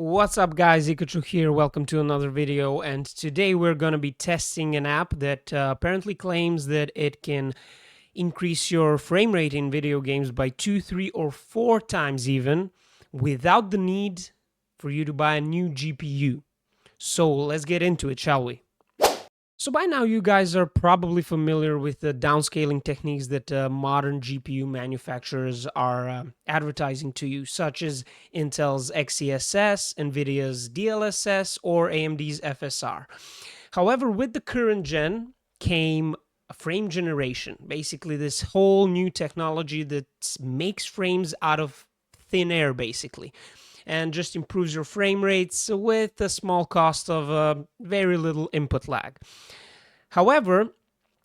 What's up guys, Ikachu here, welcome to another video, and today we're going to be testing an app that apparently claims that it can increase your frame rate in video games by 2, 3, or 4 times even, without the need for you to buy a new GPU. So let's get into it, shall we? So by now you guys are probably familiar with the downscaling techniques that modern GPU manufacturers are advertising to you, such as Intel's XeSS, Nvidia's DLSS, or AMD's FSR. However, with the current gen came a frame generation, basically this whole new technology that makes frames out of thin air, basically, and just improves your frame rates with a small cost of very little input lag. However,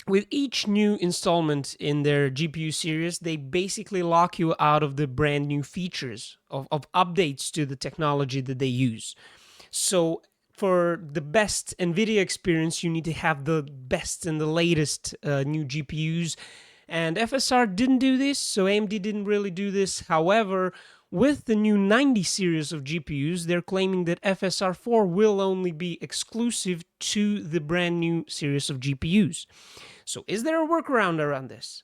with each new installment in their GPU series, they basically lock you out of the brand new features of updates to the technology that they use. So for the best NVIDIA experience, you need to have the best and the latest new GPUs. And FSR didn't do this, so AMD didn't really do this. However, with the new 90 series of GPUs, they're claiming that FSR4 will only be exclusive to the brand new series of GPUs. So is there a workaround around this?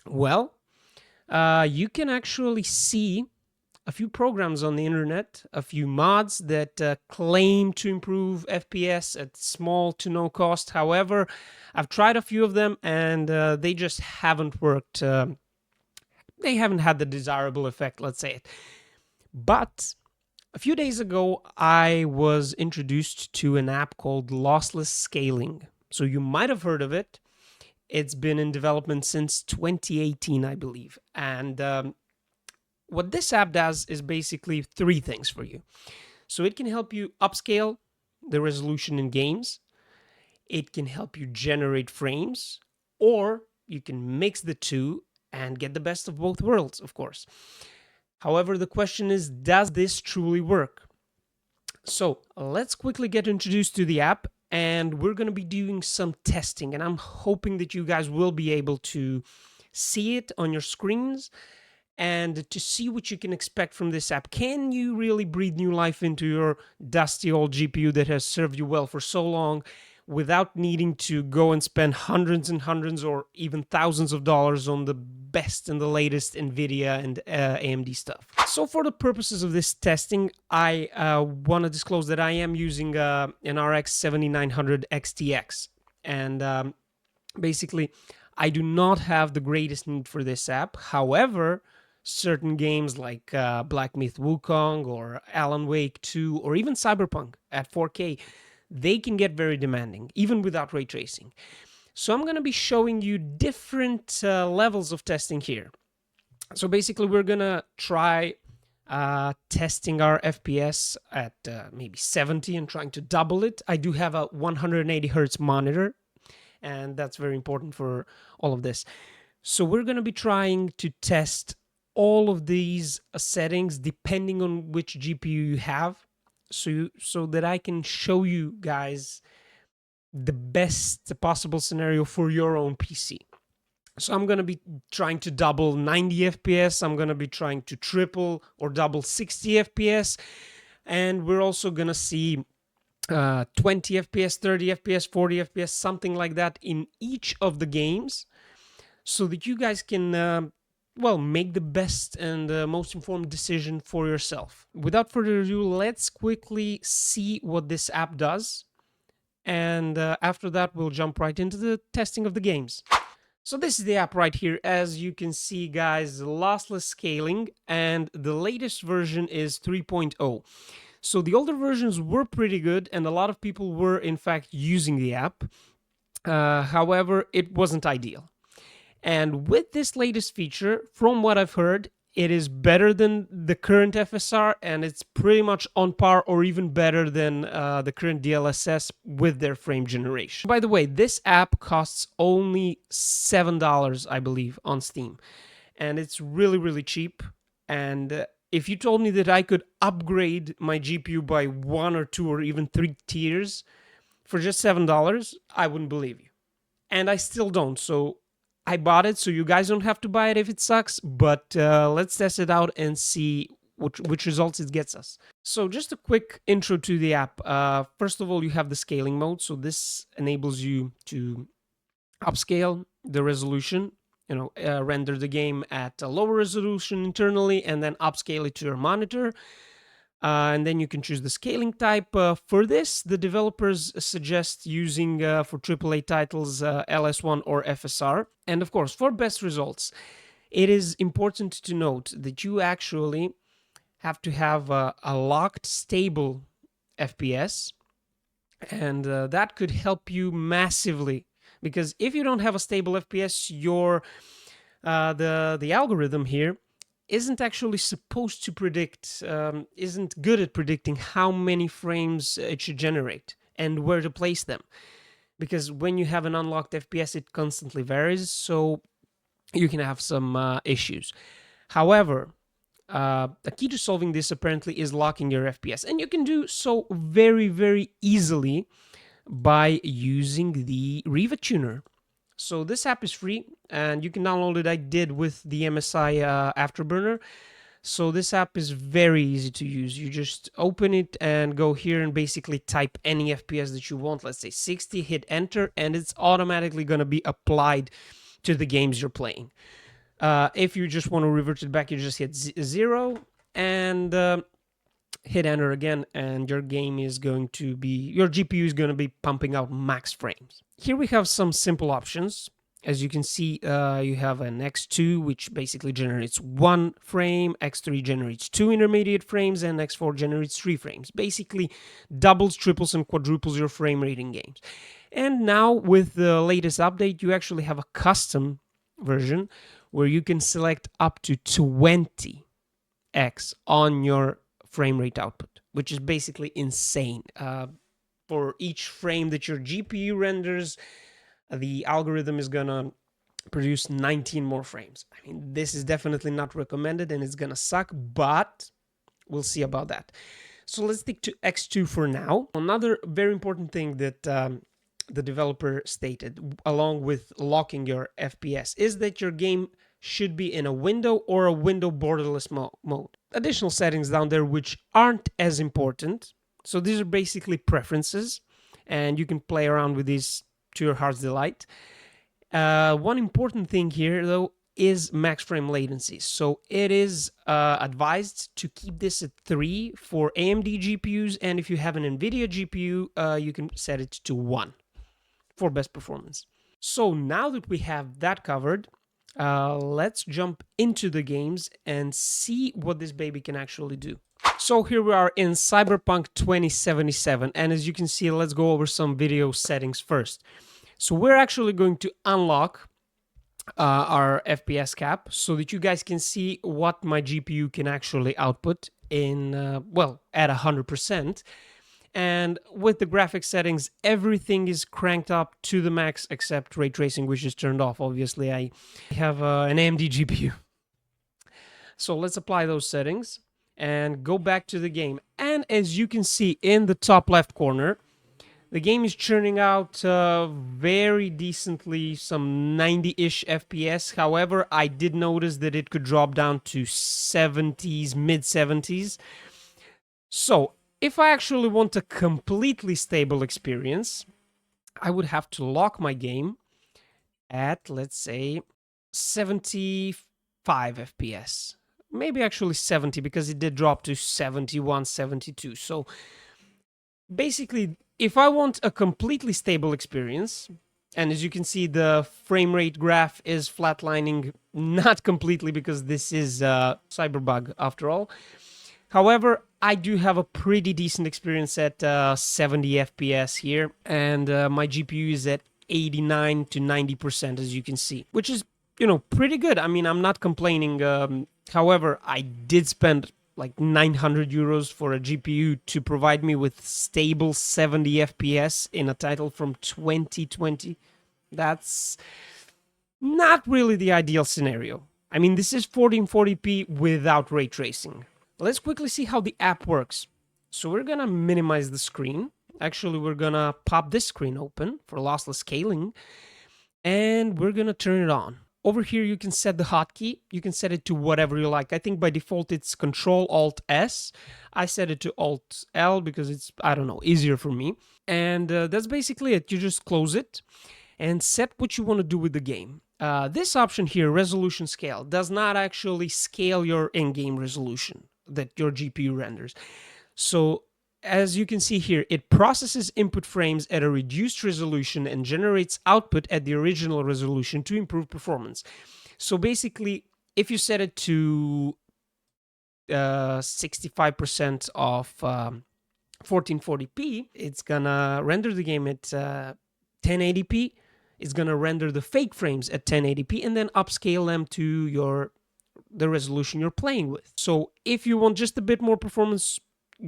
Well, you can actually see a few programs on the internet, a few mods that claim to improve FPS at small to no cost. However, I've tried a few of them and they just haven't worked. They haven't had the desirable effect, let's say it. But a few days ago, I was introduced to an app called Lossless Scaling. So you might have heard of it. It's been in development since 2018, I believe. And what this app does is basically three things for you. So it can help you upscale the resolution in games. It can help you generate frames, or you can mix the two and get the best of both worlds, of course. However, the question is, does this truly work? So let's quickly get introduced to the app, and we're going to be doing some testing, and I'm hoping that you guys will be able to see it on your screens and to see what you can expect from this app. Can you really breathe new life into your dusty old GPU that has served you well for so long without needing to go and spend hundreds and hundreds or even thousands of dollars on the best and the latest NVIDIA and AMD stuff? So for the purposes of this testing, I want to disclose that I am using an RX 7900 XTX. And basically, I do not have the greatest need for this app. However, certain games like Black Myth Wukong or Alan Wake 2 or even Cyberpunk at 4K, they can get very demanding, even without ray tracing. So I'm going to be showing you different levels of testing here. So basically, we're going to try testing our FPS at maybe 70 and trying to double it. I do have a 180 hertz monitor, and that's very important for all of this. So we're going to be trying to test all of these settings depending on which GPU you have, so that I can show you guys the best possible scenario for your own PC. So I'm going to be trying to double 90 FPS, I'm going to be trying to triple or double 60 FPS, and we're also going to see 20 FPS, 30 FPS, 40 FPS, something like that in each of the games, so that you guys can make the best and most informed decision for yourself. Without further ado, let's quickly see what this app does. And after that, we'll jump right into the testing of the games. So this is the app right here. As you can see, guys, Lossless Scaling, and the latest version is 3.0. So the older versions were pretty good, and a lot of people were, in fact, using the app. However, it wasn't ideal. And with this latest feature, from what I've heard, it is better than the current FSR, and it's pretty much on par or even better than the current DLSS with their frame generation. By the way, this app costs only $7, I believe, on Steam. And it's really, really cheap. And if you told me that I could upgrade my GPU by 1 or 2 or even 3 tiers for just $7, I wouldn't believe you. And I still don't, so I bought it, so you guys don't have to buy it if it sucks, but let's test it out and see which results it gets us. So just a quick intro to the app. First of all, you have the scaling mode. So this enables you to upscale the resolution, render the game at a lower resolution internally and then upscale it to your monitor. And then you can choose the scaling type. For this, the developers suggest using for AAA titles LS1 or FSR. And of course, for best results, it is important to note that you actually have to have a locked, stable FPS, and that could help you massively. Because if you don't have a stable FPS, your the algorithm here isn't actually supposed to predict, isn't good at predicting how many frames it should generate and where to place them. Because when you have an unlocked FPS, it constantly varies, so you can have some issues. However, the key to solving this apparently is locking your FPS, and you can do so very, very easily by using the Riva Tuner. So this app is free and you can download it. I did with the MSI Afterburner. So this app is very easy to use. You just open it and go here and basically type any FPS that you want. Let's say 60, hit enter, and it's automatically going to be applied to the games you're playing. If you just want to revert it back, you just hit 0 and hit enter again, and your GPU is going to be pumping out max frames. Here we have some simple options. As you can see, you have an X2, which basically generates 1 frame, X3 generates 2 intermediate frames, and X4 generates 3 frames. Basically, doubles, triples, and quadruples your frame rate in games. And now, with the latest update, you actually have a custom version where you can select up to 20x on your frame rate output, which is basically insane. For each frame that your GPU renders, the algorithm is gonna produce 19 more frames. I mean, this is definitely not recommended and it's gonna suck, but we'll see about that. So let's stick to X2 for now. Another very important thing that the developer stated, along with locking your FPS, is that your game should be in a window or a window borderless mode. Additional settings down there which aren't as important. So these are basically preferences, and you can play around with these to your heart's delight. One important thing here, though, is max frame latency. So it is advised to keep this at 3 for AMD GPUs, and if you have an NVIDIA GPU, you can set it to 1 for best performance. So now that we have that covered, let's jump into the games and see what this baby can actually do. So here we are in Cyberpunk 2077, and as you can see, let's go over some video settings first. So we're actually going to unlock our FPS cap so that you guys can see what my GPU can actually output in, at 100%. And with the graphics settings, everything is cranked up to the max except ray tracing, which is turned off. Obviously, I have an AMD GPU. So let's apply those settings and go back to the game. And as you can see in the top left corner, the game is churning out very decently, some 90-ish FPS. However, I did notice that it could drop down to 70s, mid-70s. So if I actually want a completely stable experience, I would have to lock my game at, let's say, 75 FPS. Maybe actually 70, because it did drop to 71, 72. So basically, if I want a completely stable experience, and as you can see, the frame rate graph is flatlining, not completely because this is Cyberbug after all. However, I do have a pretty decent experience at 70 FPS here, and my GPU is at 89 to 90%, as you can see, which is, pretty good. I mean, I'm not complaining. However, I did spend like 900 euros for a GPU to provide me with stable 70 FPS in a title from 2020. That's not really the ideal scenario. I mean, this is 1440p without ray tracing. Let's quickly see how the app works. So we're gonna minimize the screen. Actually, we're gonna pop this screen open for lossless scaling, and we're gonna turn it on. over here you can set the hotkey. You can set it to whatever you like. I think by default it's Control Alt S. I set it to Alt L because it's, I don't know, easier for me. And that's basically it. You just close it and set what you want to do with the game. This option here, resolution scale, does not actually scale your in-game resolution that your GPU renders. So as you can see here, it processes input frames at a reduced resolution and generates output at the original resolution to improve performance. So basically, if you set it to 65% of 1440p, it's gonna render the game at 1080p. It's gonna render the fake frames at 1080p and then upscale them to the resolution you're playing with. So if you want just a bit more performance,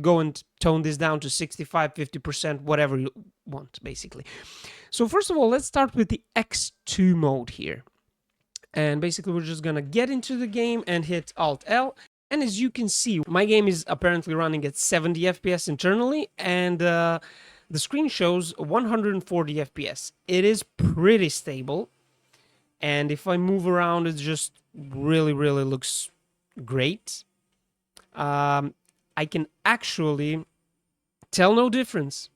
go and tone this down to 65, 50%, whatever you want, basically. So first of all, let's start with the X2 mode here. And basically, we're just gonna get into the game and hit Alt-L. And as you can see, my game is apparently running at 70 FPS internally, and the screen shows 140 FPS. It is pretty stable. And if I move around, it just really, really looks great. I can actually tell no difference.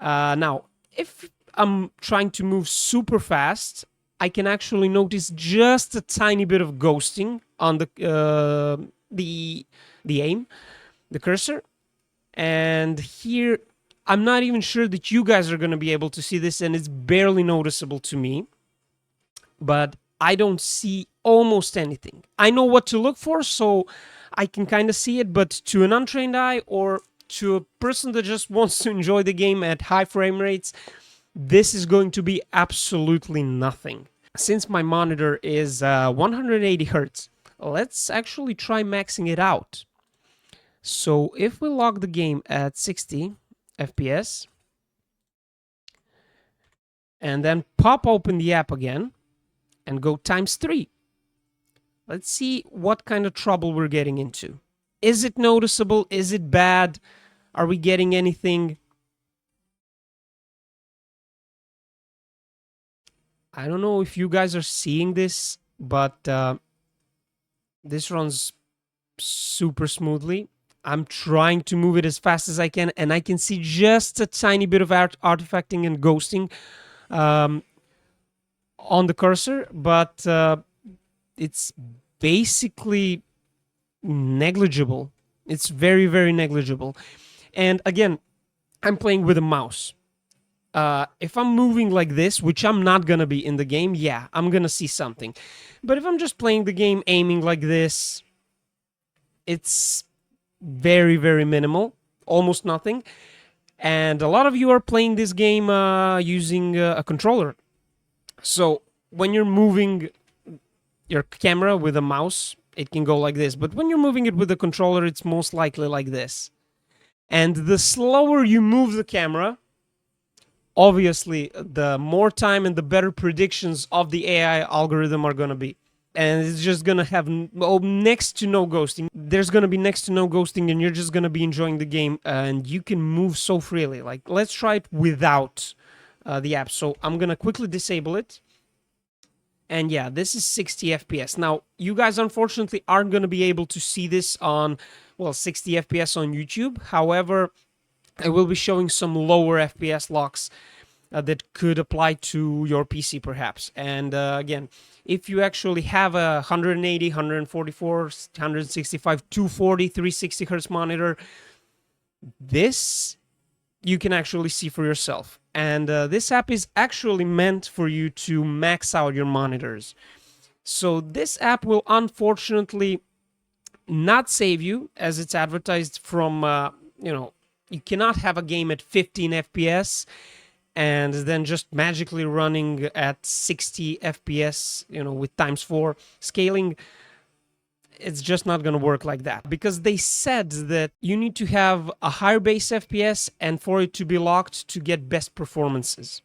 Now, if I'm trying to move super fast, I can actually notice just a tiny bit of ghosting on the aim, the cursor. And here, I'm not even sure that you guys are going to be able to see this, and it's barely noticeable to me. But I don't see almost anything. I know what to look for, so I can kind of see it, but to an untrained eye or to a person that just wants to enjoy the game at high frame rates, this is going to be absolutely nothing. Since my monitor is 180 Hertz, let's actually try maxing it out. So if we log the game at 60 FPS, and then pop open the app again, and go ×3. Let's see what kind of trouble we're getting into. Is it noticeable? Is it bad? Are we getting anything? I don't know if you guys are seeing this, but this runs super smoothly. I'm trying to move it as fast as I can, and I can see just a tiny bit of artifacting and ghosting on the cursor, but it's basically negligible. It's very, very negligible. And again, I'm playing with a mouse. If I'm moving like this, which I'm not gonna be in the game, yeah, I'm gonna see something. But if I'm just playing the game aiming like this, it's very, very minimal, almost nothing. And a lot of you are playing this game using a controller. So when you're moving your camera with a mouse, it can go like this. But when you're moving it with a controller, it's most likely like this. And the slower you move the camera, obviously, the more time and the better predictions of the AI algorithm are going to be. And it's just going to have next to no ghosting. There's going to be next to no ghosting, and you're just going to be enjoying the game. And you can move so freely. Like, let's try it without the app. So I'm going to quickly disable it. And yeah, this is 60 FPS. Now, you guys unfortunately aren't going to be able to see this on, well, 60 FPS on YouTube. However, I will be showing some lower FPS locks that could apply to your PC perhaps. And again, if you actually have a 180, 144, 165, 240, 360 Hertz monitor, this you can actually see for yourself. And this app is actually meant for you to max out your monitors. So this app will unfortunately not save you, as it's advertised from, you cannot have a game at 15 FPS and then just magically running at 60 FPS, with ×4 scaling. It's just not going to work like that, because they said that you need to have a higher base FPS and for it to be locked to get best performances.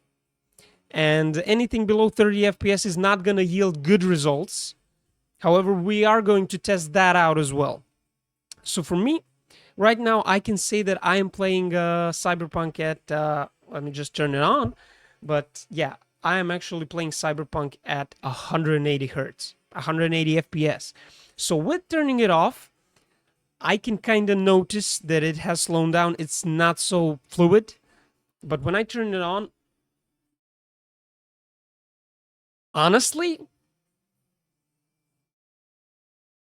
And anything below 30 FPS is not going to yield good results. However, we are going to test that out as well. So for me, right now, I can say that I am playing Cyberpunk at, let me just turn it on. But yeah, I am actually playing Cyberpunk at 180 hertz, 180 FPS. So with turning it off, I can kind of notice that it has slowed down. It's not so fluid. But when I turn it on, honestly,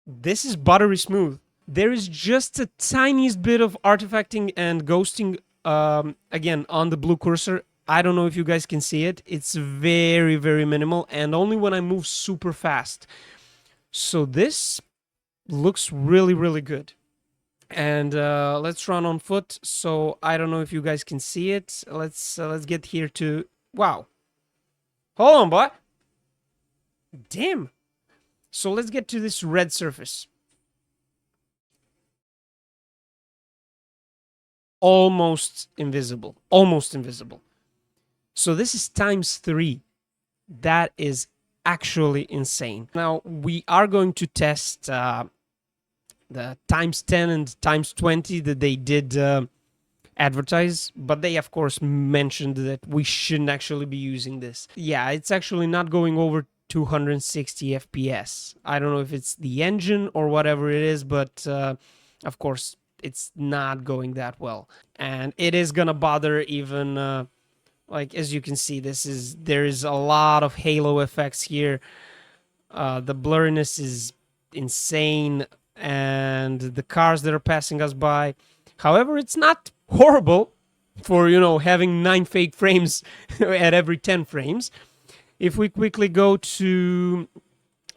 this is buttery smooth. There is just a tiniest bit of artifacting and ghosting, again, on the blue cursor. I don't know if you guys can see it. It's very, very minimal, and only when I move super fast. So this looks really, really good. And let's run on foot. So I don't know if you guys can see it. Let's get here to... Wow. Hold on, boy. Damn. So let's get to this red surface. Almost invisible. Almost invisible. So this is ×3. That is actually insane. Now, we are going to test the ×10 and ×20 that they did advertise, but they, of course, mentioned that we shouldn't actually be using this. Yeah, it's actually not going over 260 FPS. I don't know if it's the engine or whatever it is, but of course, it's not going that well. And it is gonna bother even... like, as you can see, there is a lot of halo effects here. The blurriness is insane, and the cars that are passing us by. However, it's not horrible for, having 9 fake frames at every 10 frames. If we quickly go to,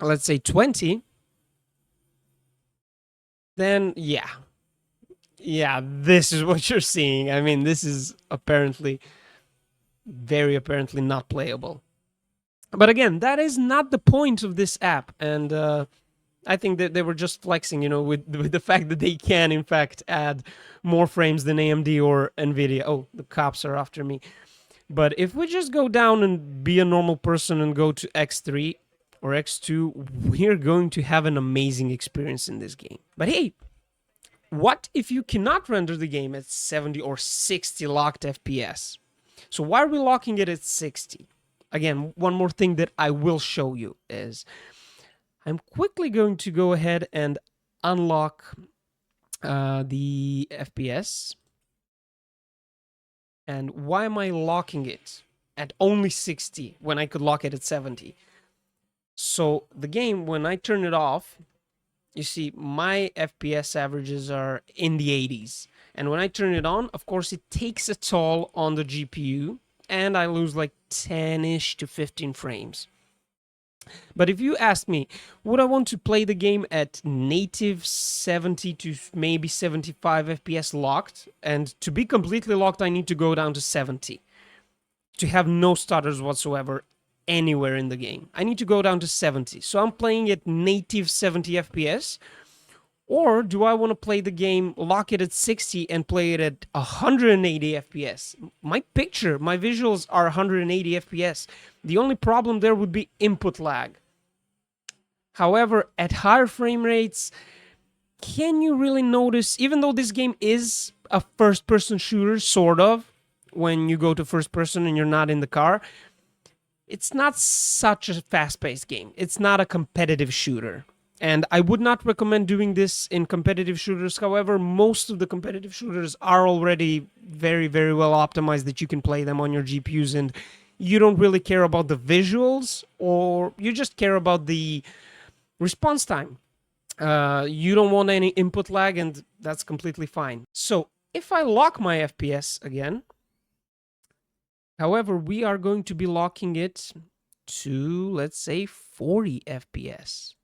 let's say, 20, then yeah, this is what you're seeing. I mean, this is very apparently not playable. But again, that is not the point of this app, and I think that they were just flexing, with the fact that they can, in fact, add more frames than AMD or NVIDIA. Oh, the cops are after me. But if we just go down and be a normal person and go to X3 or X2, we're going to have an amazing experience in this game. But hey, what if you cannot render the game at 70 or 60 locked FPS? So why are we locking it at 60? Again, one more thing that I will show you is I'm quickly going to go ahead and unlock the FPS. And why am I locking it at only 60 when I could lock it at 70? So the game, when I turn it off, you see my FPS averages are in the 80s. And when I turn it on, of course, it takes a toll on the GPU, and I lose like 10-ish to 15 frames. But if you ask me, would I want to play the game at native 70 to maybe 75 FPS locked? And to be completely locked, I need to go down to 70. To have no stutters whatsoever anywhere in the game. I need to go down to 70. So I'm playing at native 70 FPS. Or do I want to play the game, lock it at 60 and play it at 180 FPS? My visuals are 180 FPS. The only problem there would be input lag. However, at higher frame rates, can you really notice, even though this game is a first-person shooter, sort of, when you go to first person and you're not in the car, it's not such a fast-paced game. It's not a competitive shooter. And I would not recommend doing this in competitive shooters. However, most of the competitive shooters are already very, very well optimized that you can play them on your GPUs, and you don't really care about the visuals, or you just care about the response time. You don't want any input lag, and that's completely fine. So if I lock my FPS again, however, we are going to be locking it to, let's say, 40 FPS.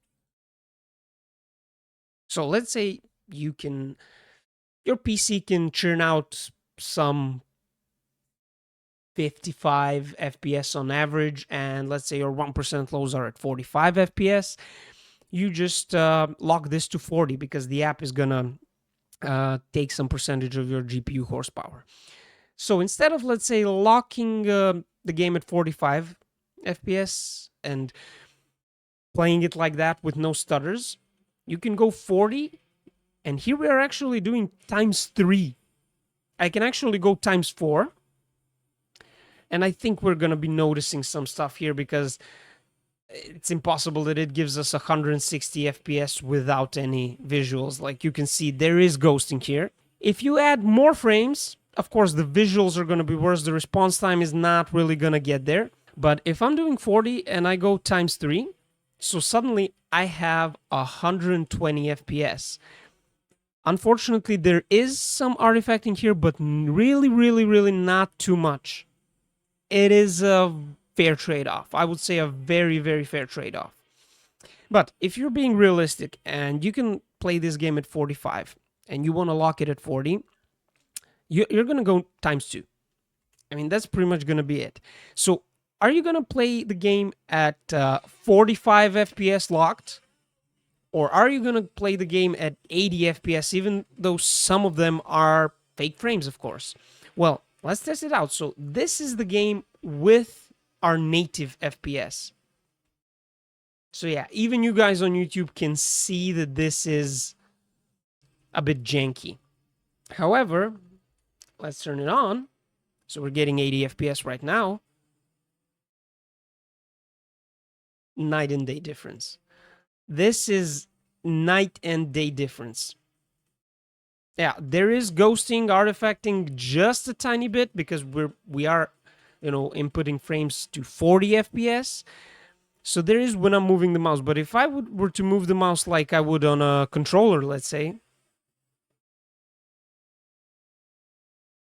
So let's say your PC can churn out some 55 FPS on average, and let's say your 1% lows are at 45 FPS. You just lock this to 40 because the app is gonna take some percentage of your GPU horsepower. So instead of, let's say, locking the game at 45 FPS and playing it like that with no stutters, you can go 40, and here we are actually doing ×3. I can actually go ×4, And I think we're going to be noticing some stuff here because it's impossible that it gives us 160 FPS without any visuals. Like you can see, there is ghosting here. If you add more frames, of course, the visuals are going to be worse. The response time is not really going to get there. But if I'm doing 40 and I go times 3, so suddenly I have 120 FPS. Unfortunately, there is some artifacting here, but really, really, really not too much. It is a fair trade-off. I would say a very, very fair trade-off. But if you're being realistic and you can play this game at 45 and you want to lock it at 40, you're going to go times 2. I mean, that's pretty much going to be it. So are you going to play the game at 45 FPS locked? Or are you going to play the game at 80 FPS, even though some of them are fake frames, of course? Well, let's test it out. So this is the game with our native FPS. So yeah, even you guys on YouTube can see that this is a bit janky. However, let's turn it on. So we're getting 80 FPS right now. Night and day difference. This is night and day difference. Yeah, there is ghosting, artifacting just a tiny bit because we are, inputting frames to 40 FPS. So there is when I'm moving the mouse. But if I were to move the mouse like I would on a controller, let's say,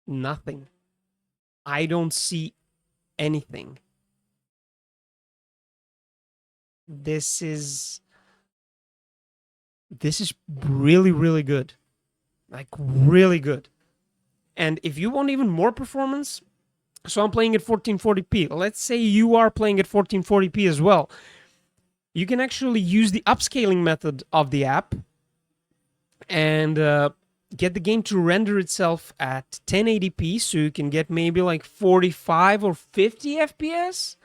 nothing. I don't see anything. This is really, really good. Like, really good. And if you want even more performance, so I'm playing at 1440p. Let's say you are playing at 1440p as well. You can actually use the upscaling method of the app and get the game to render itself at 1080p, so you can get maybe like 45 or 50 FPS.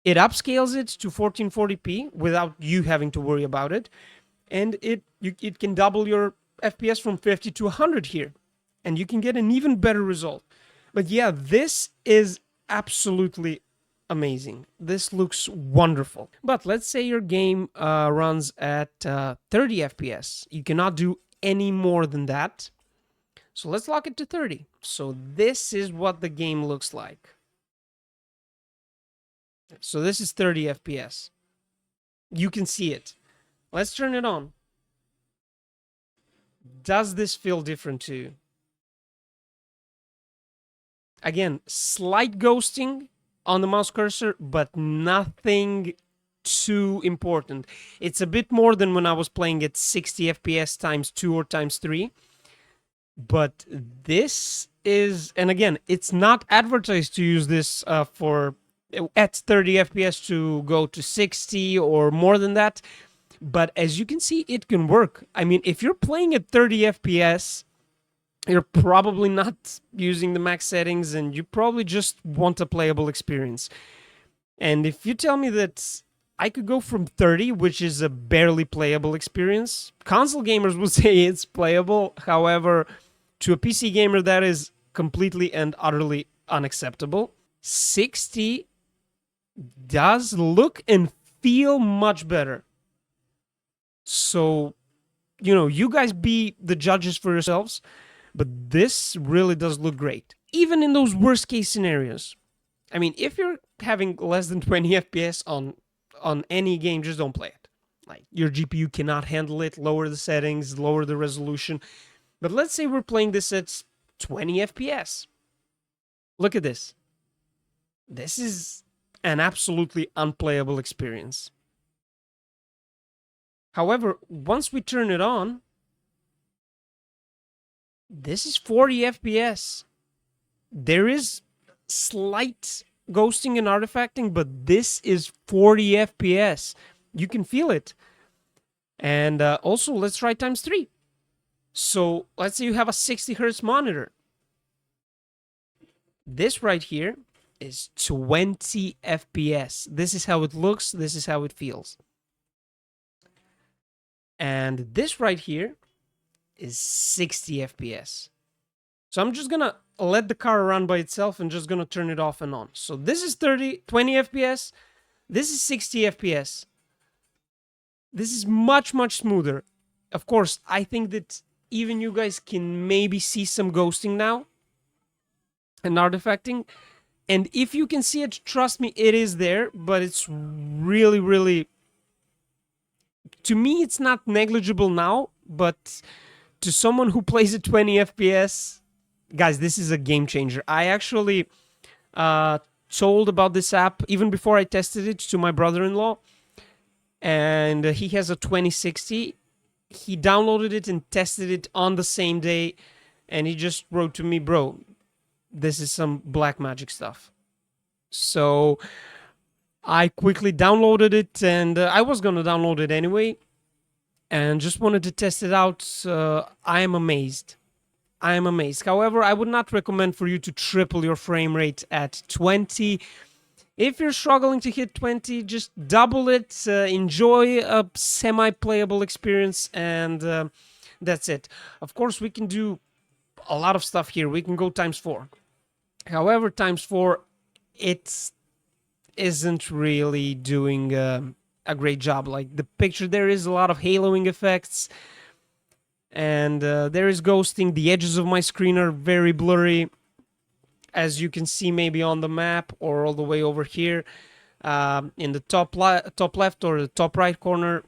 It upscales it to 1440p without you having to worry about it. And it can double your FPS from 50 to 100 here. And you can get an even better result. But yeah, this is absolutely amazing. This looks wonderful. But let's say your game runs at 30 FPS. You cannot do any more than that. So let's lock it to 30. So this is what the game looks like. So this is 30 FPS. You can see it. Let's turn it on. Does this feel different to you? Again, slight ghosting on the mouse cursor, but nothing too important. It's a bit more than when I was playing at 60 FPS times 2 or times 3. But this is, and again, it's not advertised to use this for at 30 FPS to go to 60 or more than that. But as you can see, it can work. I mean, if you're playing at 30 FPS, you're probably not using the max settings and you probably just want a playable experience. And if you tell me that I could go from 30, which is a barely playable experience, console gamers would say it's playable. However, to a PC gamer, that is completely and utterly unacceptable. 60 does look and feel much better. So, you guys be the judges for yourselves. But this really does look great, even in those worst case scenarios. I mean, if you're having less than 20 FPS on any game, just don't play it. Like, your GPU cannot handle it. Lower the settings, lower the resolution. But let's say we're playing this at 20 FPS. Look at this. This is an absolutely unplayable experience. However, once we turn it on, this is 40 FPS. There is slight ghosting and artifacting, but this is 40 FPS. You can feel it. And also, let's try times 3. So let's say you have a 60 hertz monitor. This right here is 20 FPS. This is how it looks. This is how it feels. And this right here is 60 FPS. So I'm just gonna let the car run by itself and just gonna turn it off and on. So this is 20 FPS. This is 60 FPS. This is much, much smoother. Of course, I think that even you guys can maybe see some ghosting now and artifacting. And if you can see it, trust me, it is there, but it's really, really, to me, it's not negligible now, but to someone who plays at 20 FPS, guys, this is a game changer. I actually uh, told about this app even before I tested it to my brother-in-law, and he has a 2060. He downloaded it and tested it on the same day, and he just wrote to me, bro, this is some black magic stuff. So I quickly downloaded it, and I was gonna download it anyway, and just wanted to test it out. I am amazed. I am amazed. However, I would not recommend for you to triple your frame rate at 20. If you're struggling to hit 20, just double it. Enjoy a semi-playable experience, and that's it. Of course, we can do a lot of stuff here. We can go times 4. However, times 4, it isn't really doing a great job. Like the picture, there is a lot of haloing effects, and there is ghosting. The edges of my screen are very blurry, as you can see maybe on the map or all the way over here in the top left or the top right corner.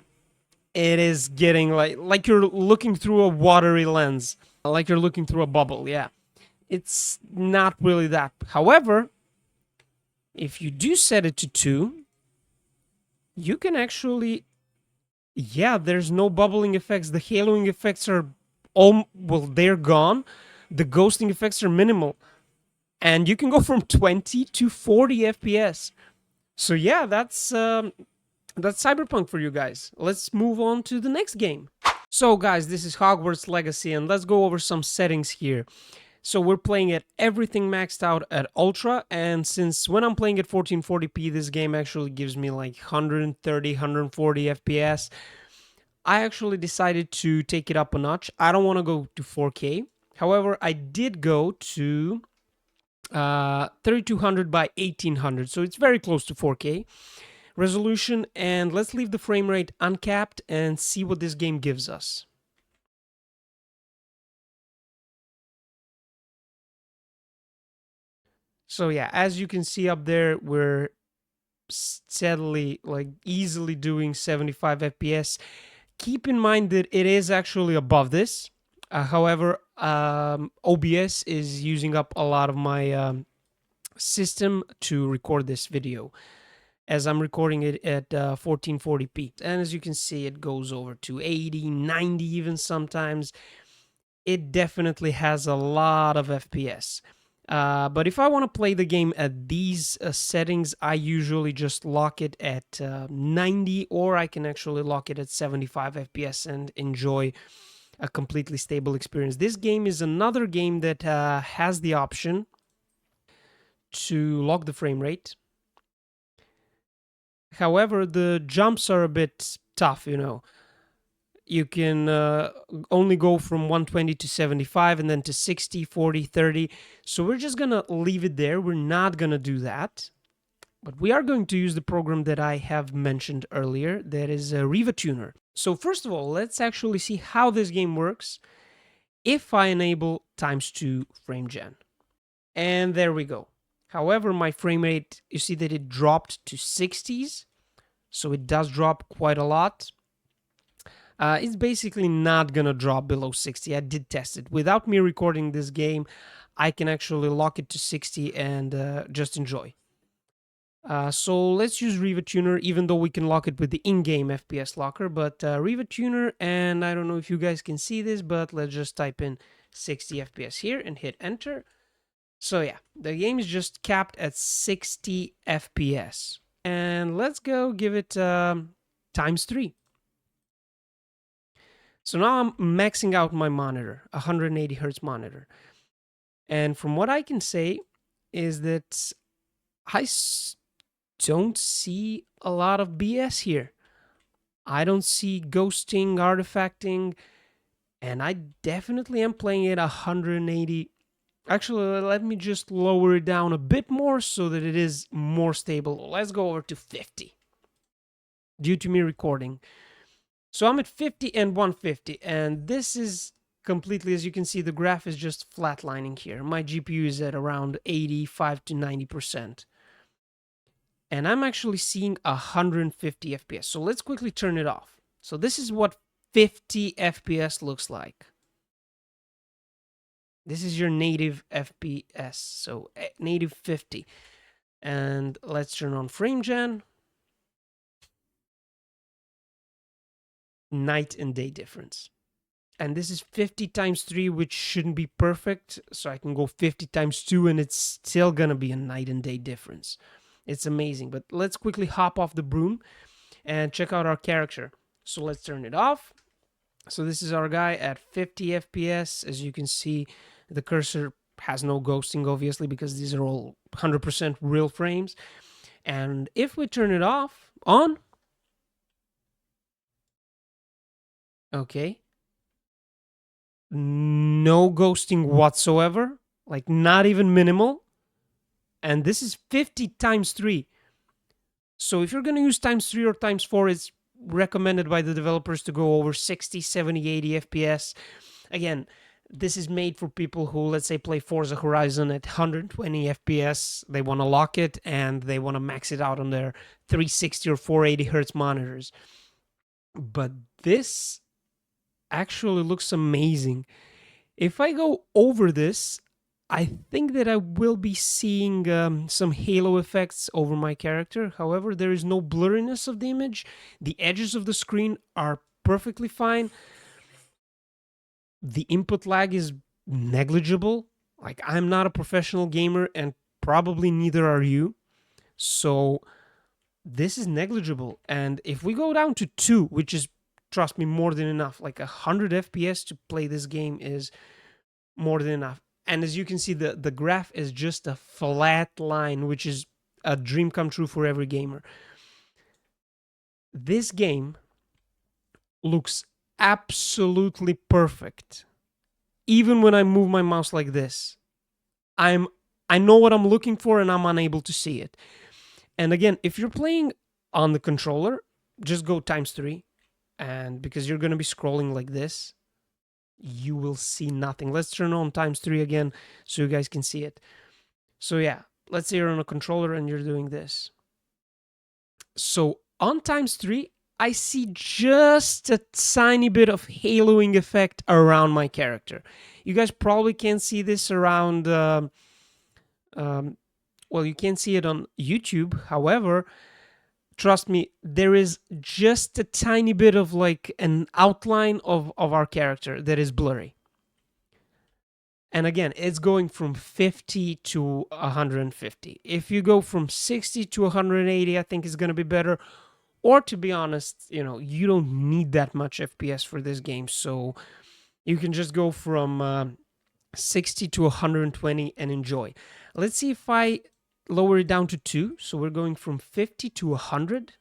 It is getting like you're looking through a watery lens, like you're looking through a bubble. Yeah, it's not really that. However, if you do set it to 2, you can actually, yeah, there's no bubbling effects. The haloing effects are all, well, they're gone. The ghosting effects are minimal, and you can go from 20 to 40 FPS. So yeah, that's Cyberpunk for you guys. Let's move on to the next game. So guys, this is Hogwarts Legacy, and let's go over some settings here. So we're playing at everything maxed out at Ultra, and since when I'm playing at 1440p, this game actually gives me like 130, 140 FPS. I actually decided to take it up a notch. I don't want to go to 4K. However, I did go to 3200 by 1800, so it's very close to 4K resolution, and let's leave the frame rate uncapped and see what this game gives us. So yeah, as you can see up there, we're steadily, like easily doing 75 FPS. Keep in mind that it is actually above this. However, OBS is using up a lot of my system to record this video, as I'm recording it at 1440p. And as you can see, it goes over to 80, 90 even sometimes. It definitely has a lot of FPS. But if I want to play the game at these settings, I usually just lock it at 90, or I can actually lock it at 75 FPS and enjoy a completely stable experience. This game is another game that has the option to lock the frame rate. However, the jumps are a bit tough, you know. You can only go from 120 to 75 and then to 60, 40, 30. So we're just going to leave it there. We're not going to do that. But we are going to use the program that I have mentioned earlier, that is a Riva Tuner. So first of all, let's actually see how this game works if I enable ×2 frame gen. And there we go. However, my frame rate, you see that it dropped to 60s. So it does drop quite a lot. It's basically not gonna drop below 60. I did test it. Without me recording this game, I can actually lock it to 60 and just enjoy. So let's use Riva Tuner, even though we can lock it with the in-game FPS locker. But Riva Tuner, and I don't know if you guys can see this, but let's just type in 60 FPS here and hit enter. So yeah, the game is just capped at 60 FPS. And let's go give it ×3. So now I'm maxing out my monitor, 180 hertz monitor. And from what I can say is that I don't see a lot of BS here. I don't see ghosting, artifacting, and I definitely am playing it 180 Actually, let me just lower it down a bit more so that it is more stable. Let's go over to 50 due to me recording. So I'm at 50 and 150, and this is completely, as you can see, the graph is just flatlining here. My GPU is at around 85 to 90%. And I'm actually seeing 150 FPS. So let's quickly turn it off. So this is what 50 FPS looks like. This is your native FPS, so native 50. And let's turn on frame gen. Night and day difference. And this is 50 times 3, which shouldn't be perfect. So I can go 50 times 2 and it's still gonna be a night and day difference. It's amazing. But let's quickly hop off the broom and check out our character. So let's turn it off. So this is our guy at 50 FPS. As you can see, the cursor has no ghosting, obviously, because these are all 100% real frames. And if we turn it off, on, okay, no ghosting whatsoever, like not even minimal. And this is 50 times 3. So if you're going to use times 3 or times 4, it's recommended by the developers to go over 60, 70, 80 FPS. Again, this is made for people who, let's say, play Forza Horizon at 120 FPS. They want to lock it and they want to max it out on their 360 or 480 hertz monitors. But this actually looks amazing. If I go over this, I think that I will be seeing some halo effects over my character. However, there is no blurriness of the image. The edges of the screen are perfectly fine. The input lag is negligible. Like, I'm not a professional gamer and probably neither are you. So this is negligible. And if we go down to 2, which is, trust me, more than enough, like 100 FPS to play this game is more than enough. And as you can see, the graph is just a flat line, which is a dream come true for every gamer. This game looks absolutely perfect. Even when I move my mouse like this, I know what I'm looking for and I'm unable to see it. And again, if you're playing on the controller, just go times 3. And because you're going to be scrolling like this, you will see nothing. Let's turn on times 3 again so you guys can see it. So yeah, let's say you're on a controller and you're doing this. So on times 3, I see just a tiny bit of haloing effect around my character. You guys probably can't see this around, well, you can't see it on YouTube. However, trust me, there is just a tiny bit of like an outline of our character that is blurry. And again, it's going from 50 to 150. If you go from 60 to 180, I think is going to be better. Or to be honest, you don't need that much FPS for this game. So you can just go from 60 to 120 and enjoy. Let's see if I lower it down to 2. So we're going from 50 to 100.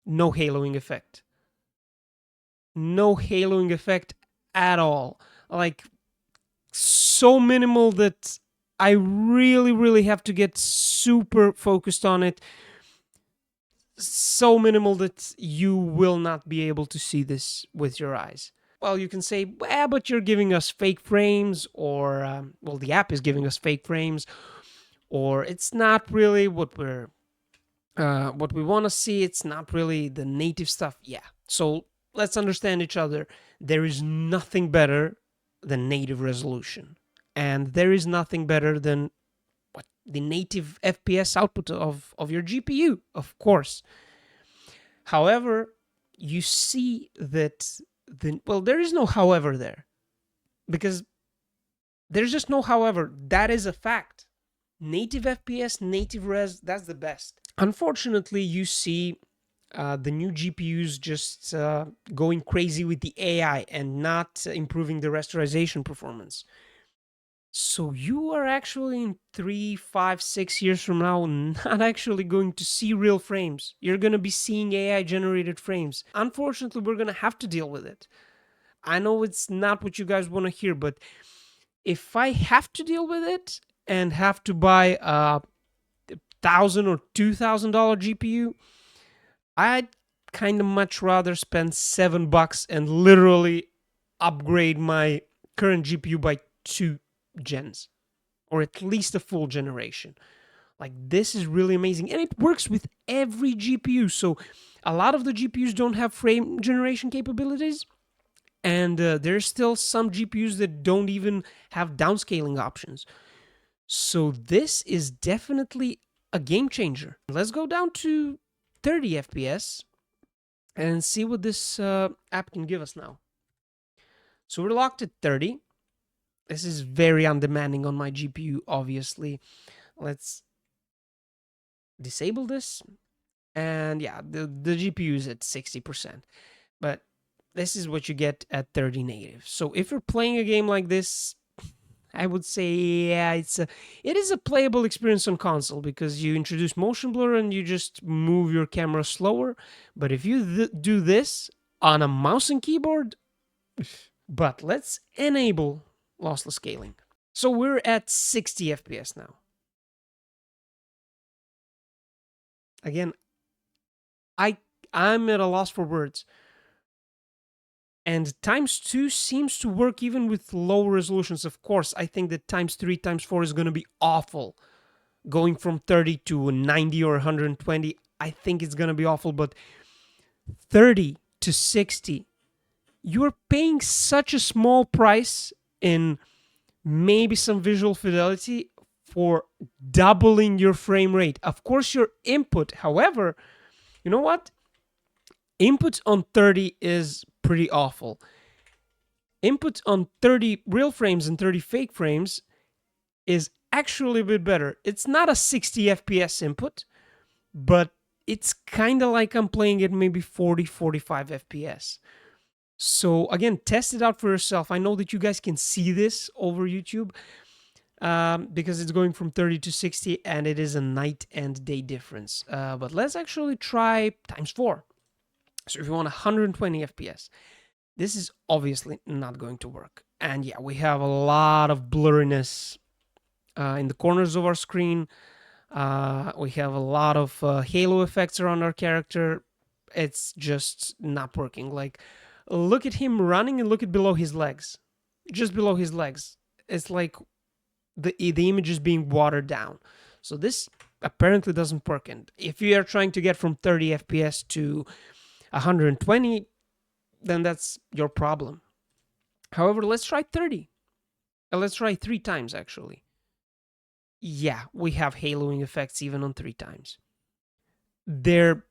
No haloing effect. No haloing effect at all. Like, so minimal that I really, really have to get super focused on it. So minimal that you will not be able to see this with your eyes. Well, you can say, well, but you're giving us fake frames, or, well, the app is giving us fake frames, or it's not really what we want to see. It's not really the native stuff. Yeah. So let's understand each other. There is nothing better than native resolution. And there is nothing better than the native FPS output of your GPU, of course. However, you see that there is no however there, because there's just no however. That is a fact. Native FPS, native res, that's the best. Unfortunately, you see the new GPUs just going crazy with the AI and not improving the rasterization performance. So you are actually in 3, 5, 6 years from now not actually going to see real frames. You're going to be seeing AI generated frames. Unfortunately, we're going to have to deal with it. I know it's not what you guys want to hear, but if I have to deal with it and have to buy a $1,000 or $2,000 GPU, I'd kind of much rather spend $7 and literally upgrade my current GPU by 2 gens, or at least a full generation. Like, this is really amazing, and it works with every GPU. So a lot of the GPUs don't have frame generation capabilities, and there's still some GPUs that don't even have downscaling options. So this is definitely a game changer. Let's go down to 30 FPS and see what this app can give us now. So we're locked at 30. This is very undemanding on my GPU, obviously. Let's disable this. And yeah, the GPU is at 60%. But this is what you get at 30 native. So if you're playing a game like this, I would say, yeah, it is a playable experience on console, because you introduce motion blur and you just move your camera slower. But if you do this on a mouse and keyboard, but let's enable lossless scaling. So we're at 60 FPS now. Again, I'm at a loss for words. And times 2 seems to work even with lower resolutions. Of course, I think that times 3, times 4 is going to be awful. Going from 30 to 90 or 120, I think it's going to be awful. But 30 to 60, you're paying such a small price in maybe some visual fidelity for doubling your frame rate. Of course, your input, however, you know what? Input on 30 is pretty awful. Input on 30 real frames and 30 fake frames is actually a bit better. It's not a 60 FPS input, but it's kind of like I'm playing at maybe 40, 45 FPS. So again, test it out for yourself. I know that you guys can see this over YouTube because it's going from 30 to 60, and it is a night and day difference. But let's actually try times 4. So if you want 120 FPS, this is obviously not going to work. And yeah, we have a lot of blurriness in the corners of our screen. We have a lot of halo effects around our character. It's just not working. Like, look at him running and look at below his legs. Just below his legs. It's like the image is being watered down. So this apparently doesn't work. And if you are trying to get from 30 FPS to 120, then that's your problem. However, let's try 30. Let's try 3 times, actually. Yeah, we have haloing effects even on 3 times. There's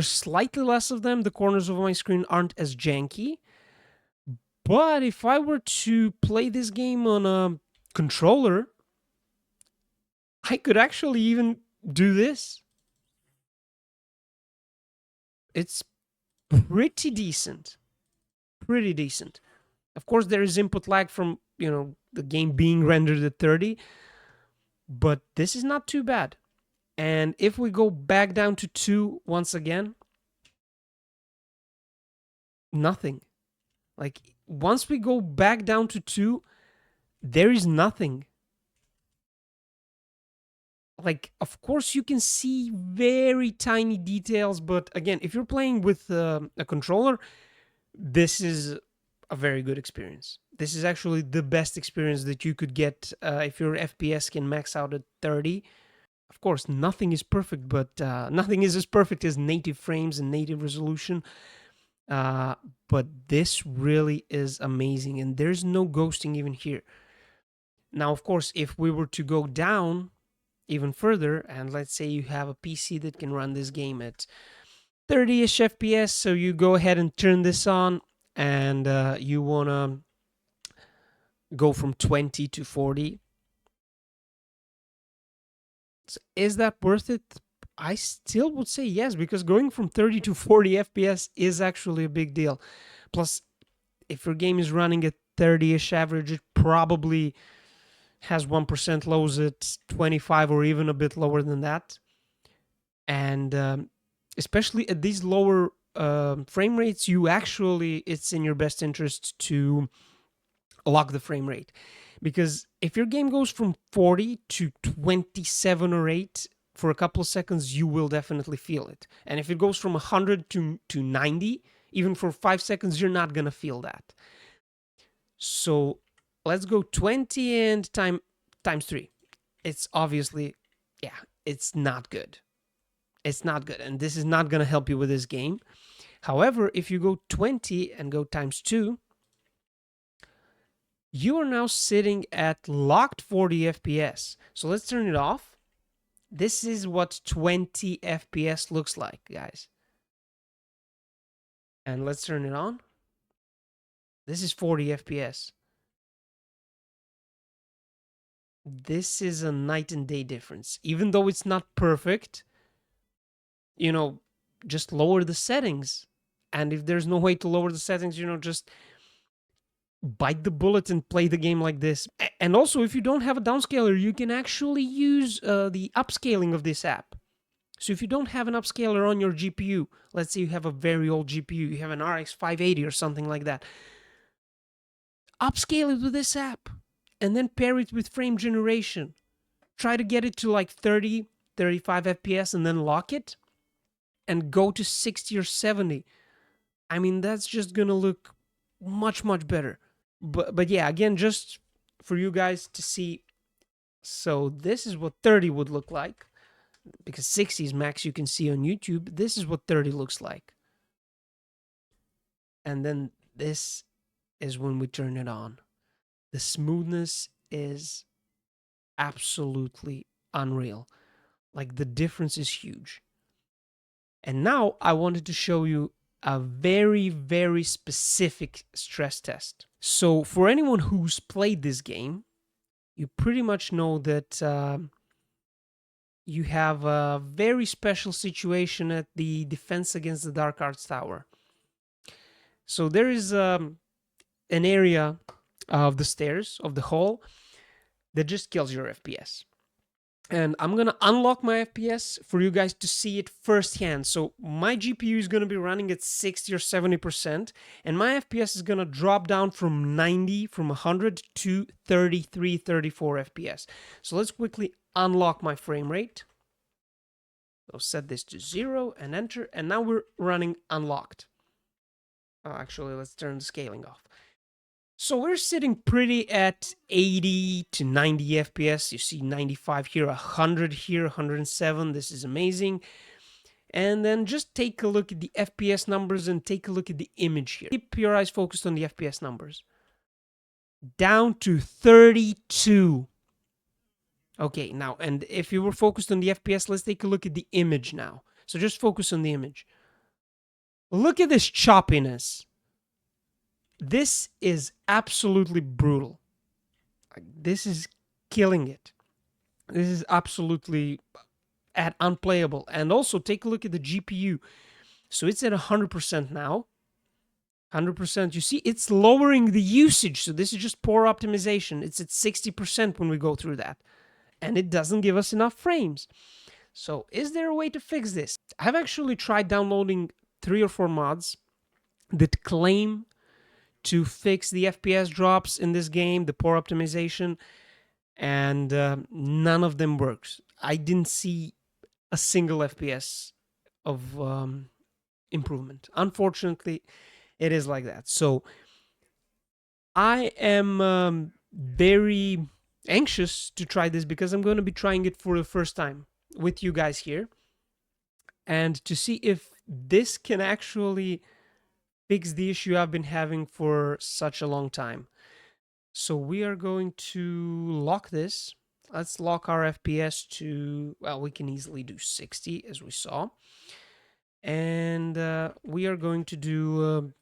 slightly less of them. The corners of my screen aren't as janky. But if I were to play this game on a controller, I could actually even do this. It's pretty decent. Pretty decent. Of course, there is input lag from, the game being rendered at 30, but this is not too bad. And if we go back down to 2 once again, nothing. Like, once we go back down to 2, there is nothing. Like, of course, you can see very tiny details, but again, if you're playing with a controller, this is a very good experience. This is actually the best experience that you could get if your FPS can max out at 30. Of course, nothing is perfect, but nothing is as perfect as native frames and native resolution. But this really is amazing, and there's no ghosting even here. Now, of course, if we were to go down even further, and let's say you have a PC that can run this game at 30-ish FPS, so you go ahead and turn this on, and you want to go from 20 to 40. So is that worth it? I still would say yes, because going from 30 to 40 FPS is actually a big deal. Plus, if your game is running at 30-ish average, it probably has 1% lows at 25 or even a bit lower than that. And especially at these lower frame rates, it's in your best interest to lock the frame rate. Because if your game goes from 40 to 27 or 8 for a couple of seconds, you will definitely feel it. And if it goes from 100 to 90, even for 5 seconds, you're not going to feel that. So let's go 20 and times 3. It's obviously, yeah, it's not good. It's not good. And this is not going to help you with this game. However, if you go 20 and go times 2, you are now sitting at locked 40 FPS. So let's turn it off. This is what 20 FPS looks like, guys. And let's turn it on. This is 40 FPS. This is a night and day difference. Even though it's not perfect, you know, just lower the settings. And if there's no way to lower the settings, just bite the bullet and play the game like this. And also, if you don't have a downscaler, you can actually use the upscaling of this app. So if you don't have an upscaler on your GPU, let's say you have a very old GPU, you have an RX 580 or something like that, upscale it with this app and then pair it with frame generation. Try to get it to like 30, 35 FPS and then lock it and go to 60 or 70. I mean, that's just gonna look much, much better. But yeah, again, just for you guys to see. So this is what 30 would look like, because 60 is max you can see on YouTube. This is what 30 looks like. And then this is when we turn it on. The smoothness is absolutely unreal. Like, the difference is huge. And now I wanted to show you a very, very specific stress test. So for anyone who's played this game, you pretty much know that you have a very special situation at the Defense Against the Dark Arts Tower. So there is an area of the stairs, of the hall, that just kills your FPS. And I'm going to unlock my FPS for you guys to see it firsthand. So my GPU is going to be running at 60 or 70%, and my FPS is going to drop down from 100 to 33, 34 FPS. So let's quickly unlock my frame rate. So set this to 0 and enter, and now we're running unlocked. Actually, let's turn the scaling off. So we're sitting pretty at 80 to 90 FPS. You see 95 here, 100 here, 107. This is amazing. And then just take a look at the FPS numbers and take a look at the image here. Keep your eyes focused on the FPS numbers. Down to 32. Okay, now, and if you were focused on the FPS, let's take a look at the image now. So just focus on the image. Look at this choppiness. This is absolutely brutal. This is killing it. This is absolutely unplayable. And also take a look at the GPU. So it's at 100% now. 100%. You see, it's lowering the usage. So this is just poor optimization. It's at 60% when we go through that. And it doesn't give us enough frames. So is there a way to fix this? I've actually tried downloading 3 or 4 mods that claim to fix the FPS drops in this game, the poor optimization, and none of them works. I didn't see a single FPS of improvement. Unfortunately, it is like that. So I am very anxious to try this because I'm going to be trying it for the first time with you guys here, and to see if this can actually fix the issue I've been having for such a long time. So we are going to lock this. Let's lock our FPS to, well, we can easily do 60 as we saw. And we are going to do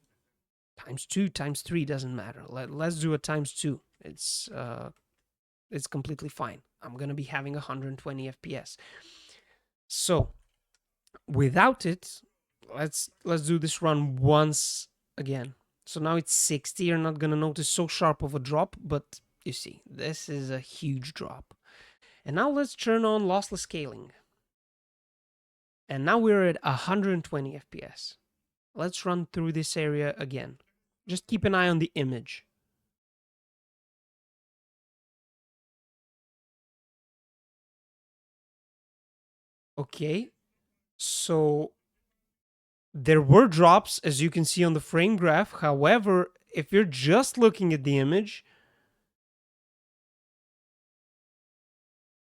times 2, times 3, doesn't matter. Let's do a times 2. It's completely fine. I'm going to be having 120 FPS. So without it, let's do this run once again. So now it's 60. You're not going to notice so sharp of a drop, but you see, this is a huge drop. And now let's turn on Lossless Scaling. And now we're at 120 FPS. Let's run through this area again. Just keep an eye on the image. Okay, so there were drops, as you can see on the frame graph. However, if you're just looking at the image,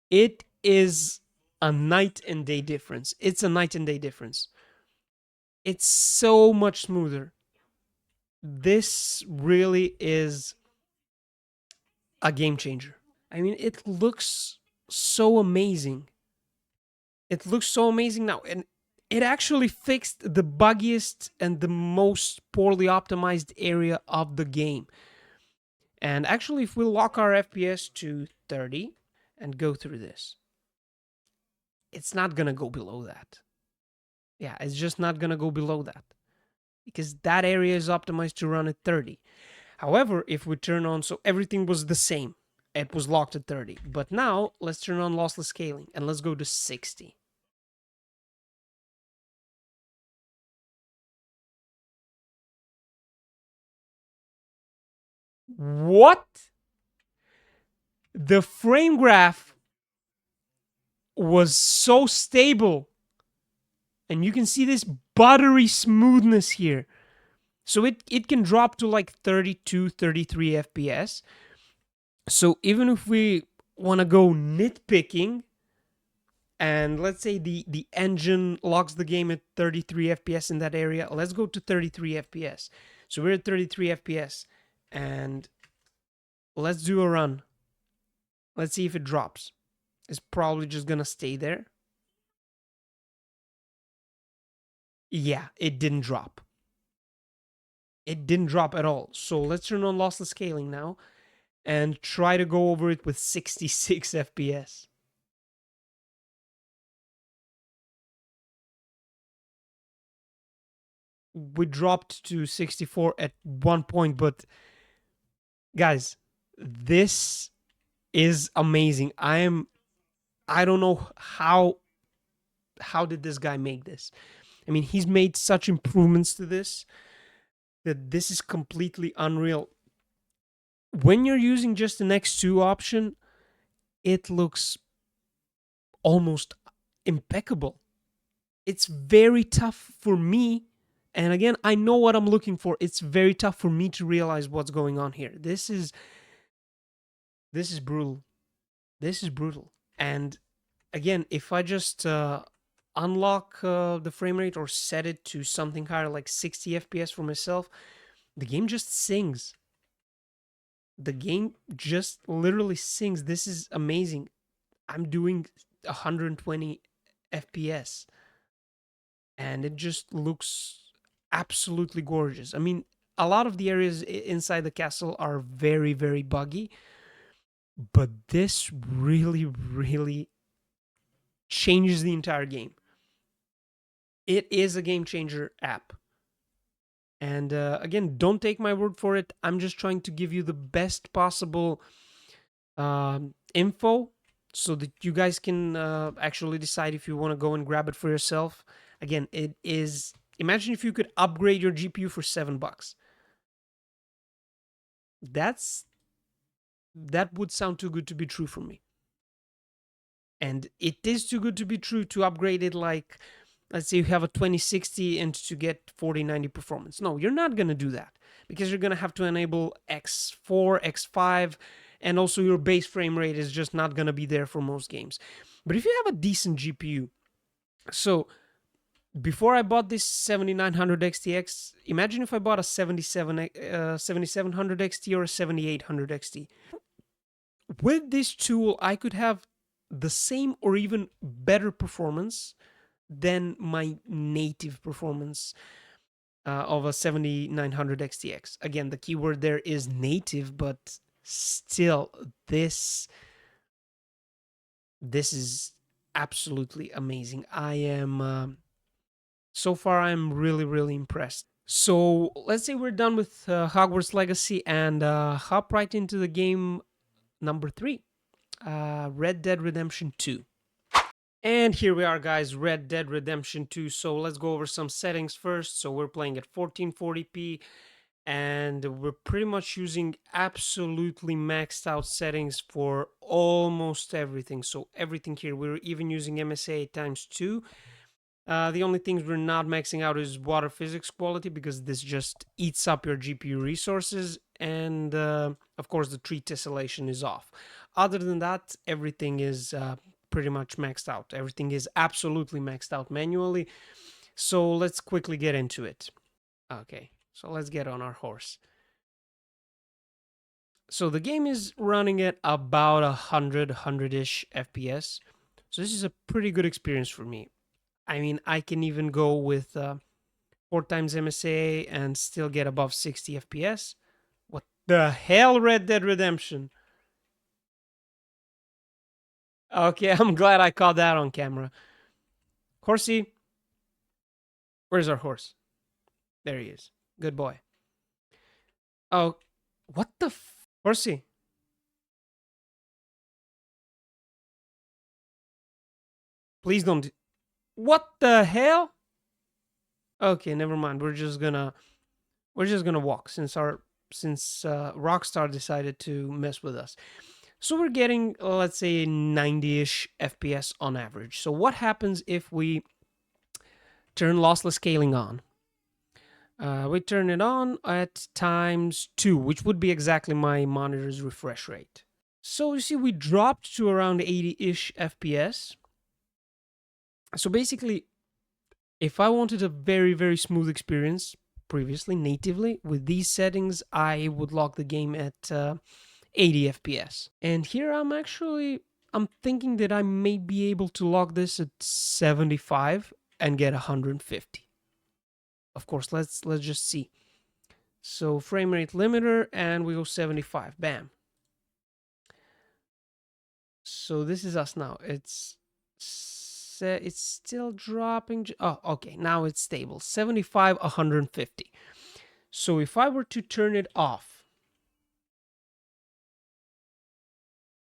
it is a night and day difference. It's a night and day difference. It's so much smoother. This really is a game changer. I mean, it looks so amazing. It looks so amazing now. And it actually fixed the buggiest and the most poorly optimized area of the game. And actually, if we lock our FPS to 30 and go through this, it's not going to go below that. Yeah, it's just not going to go below that because that area is optimized to run at 30. However, if we turn on, so everything was the same, it was locked at 30. But now let's turn on lossless scaling and let's go to 60. What? The frame graph was so stable. And you can see this buttery smoothness here. So it can drop to like 32, 33 FPS. So even if we want to go nitpicking, and let's say the engine locks the game at 33 FPS in that area, let's go to 33 FPS. So we're at 33 FPS, and let's do a run. Let's see if it drops. It's probably just gonna stay there. Yeah, it didn't drop. It didn't drop at all. So let's turn on lossless scaling now and try to go over it with 66 FPS. We dropped to 64 at one point, but guys, this is amazing. I don't know how did this guy make this? I mean, he's made such improvements to this that this is completely unreal. When you're using just an X2 option, it looks almost impeccable. It's very tough for me, and again, I know what I'm looking for. It's very tough for me to realize what's going on here. This is brutal. This is brutal. And again, if I just unlock the frame rate or set it to something higher, like 60 FPS for myself, the game just sings. The game just literally sings. This is amazing. I'm doing 120 FPS, and it just looks absolutely gorgeous. I mean, a lot of the areas inside the castle are very, very buggy, but this really, really changes the entire game. It is a game changer app. And again, don't take my word for it. I'm just trying to give you the best possible info so that you guys can actually decide if you want to go and grab it for yourself. Again, it is. Imagine if you could upgrade your GPU for $7. That would sound too good to be true for me. And it is too good to be true to upgrade it, like, let's say you have a 2060 and to get 4090 performance. No, you're not going to do that because you're going to have to enable X4, X5, and also your base frame rate is just not going to be there for most games. But if you have a decent GPU, so before I bought this 7900 XTX, imagine if I bought a 7700 XT or a 7800 XT. With this tool, I could have the same or even better performance than my native performance of a 7900 XTX. Again, the keyword there is native, but still, this is absolutely amazing. I am so far, I'm really, really impressed. So let's say we're done with Hogwarts Legacy and hop right into the game number 3, Red Dead Redemption 2. And here we are, guys, Red Dead Redemption 2. So let's go over some settings first. So we're playing at 1440p, and we're pretty much using absolutely maxed out settings for almost everything. So everything here, we're even using MSA times 2. The only things we're not maxing out is water physics quality, because this just eats up your GPU resources, and of course the tree tessellation is off. Other than that, everything is pretty much maxed out. Everything is absolutely maxed out manually. So let's quickly get into it. Okay, so let's get on our horse. So the game is running at about 100-ish FPS. So this is a pretty good experience for me. I mean, I can even go with 4 times MSA and still get above 60 FPS. What the hell, Red Dead Redemption? Okay, I'm glad I caught that on camera. Horsey, where's our horse? There he is. Good boy. Oh, what the Horsey, please don't. What the hell? Okay, never mind. We're just gonna walk since Rockstar decided to mess with us. So we're getting, let's say, 90-ish FPS on average. So what happens if we turn lossless scaling on? We turn it on at times 2, which would be exactly my monitor's refresh rate. So you see, we dropped to around 80-ish FPS. So basically, if I wanted a very, very smooth experience previously, natively, with these settings, I would lock the game at 80 FPS. And here I'm thinking that I may be able to lock this at 75 and get 150. Of course, let's just see. So frame rate limiter, and we go 75. Bam. So this is us now. It's still dropping. Oh, okay. Now it's stable. 75, 150. So if I were to turn it off,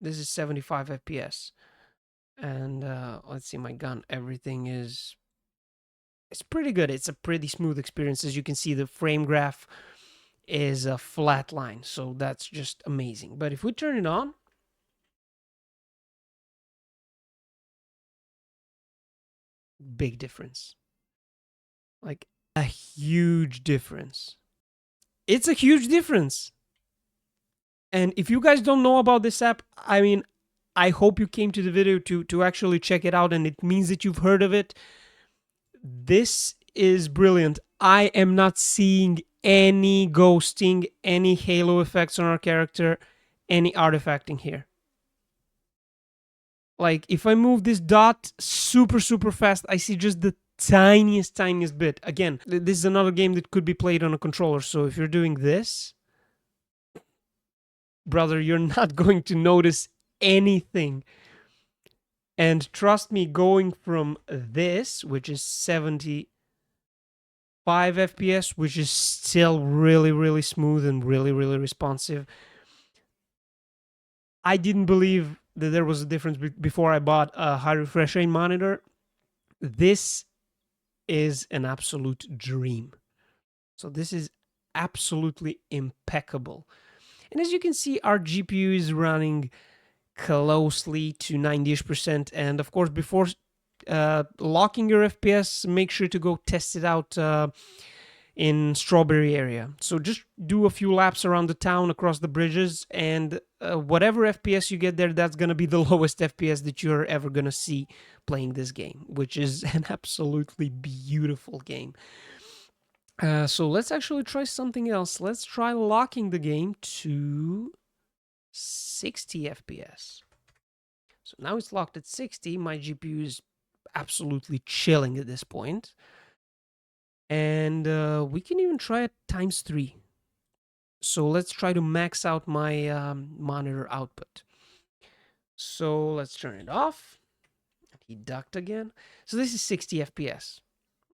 this is 75 FPS. And let's see, my gun. Everything is... It's pretty good. It's a pretty smooth experience. As you can see, the frame graph is a flat line. So that's just amazing. But if we turn it on, big difference. Like a huge difference. It's a huge difference. And if you guys don't know about this app, I mean, I hope you came to the video to actually check it out, and it means that you've heard of it. This is brilliant. I am not seeing any ghosting, any halo effects on our character, any artifacting here. Like, if I move this dot super, super fast, I see just the tiniest, tiniest bit. Again, this is another game that could be played on a controller. So if you're doing this, brother, you're not going to notice anything. And trust me, going from this, which is 75 FPS, which is still really, really smooth and really, really responsive. I didn't believe that there was a difference before I bought a high refresh rate monitor. This is an absolute dream. So this is absolutely impeccable. And as you can see, our GPU is running closely to 90-ish%. And of course, before locking your FPS, make sure to go test it out in Strawberry area. So just do a few laps around the town, across the bridges, and whatever FPS you get there, that's going to be the lowest FPS that you're ever going to see playing this game, which is an absolutely beautiful game. So let's actually try something else. Let's try locking the game to 60 FPS. So now it's locked at 60. My GPU is absolutely chilling at this point. And we can even try it times 3. So let's try to max out my monitor output. So let's turn it off. He ducked again. So this is 60 FPS.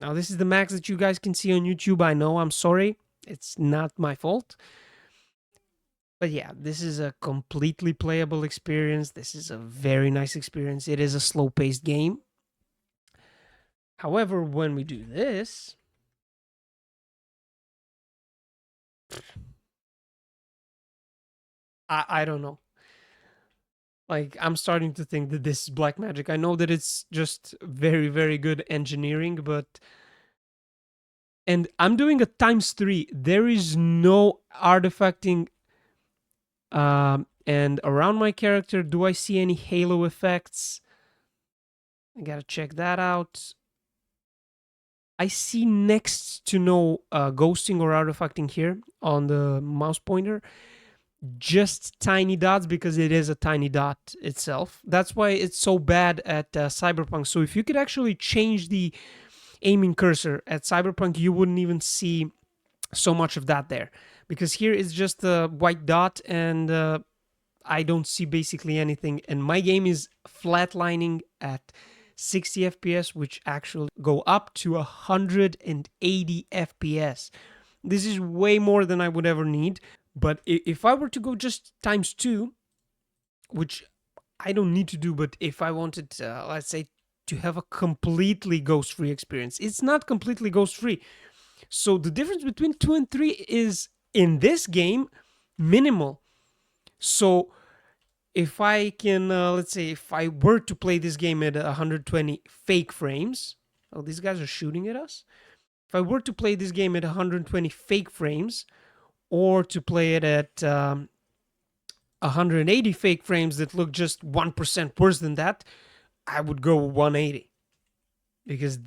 Now this is the max that you guys can see on YouTube. I know, I'm sorry. It's not my fault. But yeah, this is a completely playable experience. This is a very nice experience. It is a slow-paced game. However, when we do this, I don't know. Like, I'm starting to think that this is black magic. I know that it's just very, very good engineering, but. And I'm doing a times 3. There is no artifacting. And around my character, do I see any halo effects? I gotta check that out. I see next to no ghosting or artifacting here on the mouse pointer. Just tiny dots because it is a tiny dot itself. That's why it's so bad at Cyberpunk. So if you could actually change the aiming cursor at Cyberpunk, you wouldn't even see so much of that there. Because here it's just a white dot and I don't see basically anything. And my game is flatlining at 60 FPS, which actually go up to 180 FPS. This is way more than I would ever need. But if I were to go just times 2, which I don't need to do, but if I wanted, let's say, to have a completely ghost free experience, it's not completely ghost free. So the difference between 2 and 3 is in this game minimal. So if I can, let's say, if I were to play this game at 120 fake frames, oh, these guys are shooting at us. If I were to play this game at 120 fake frames, or to play it at 180 fake frames that look just 1% worse than that, I would go 180. Because,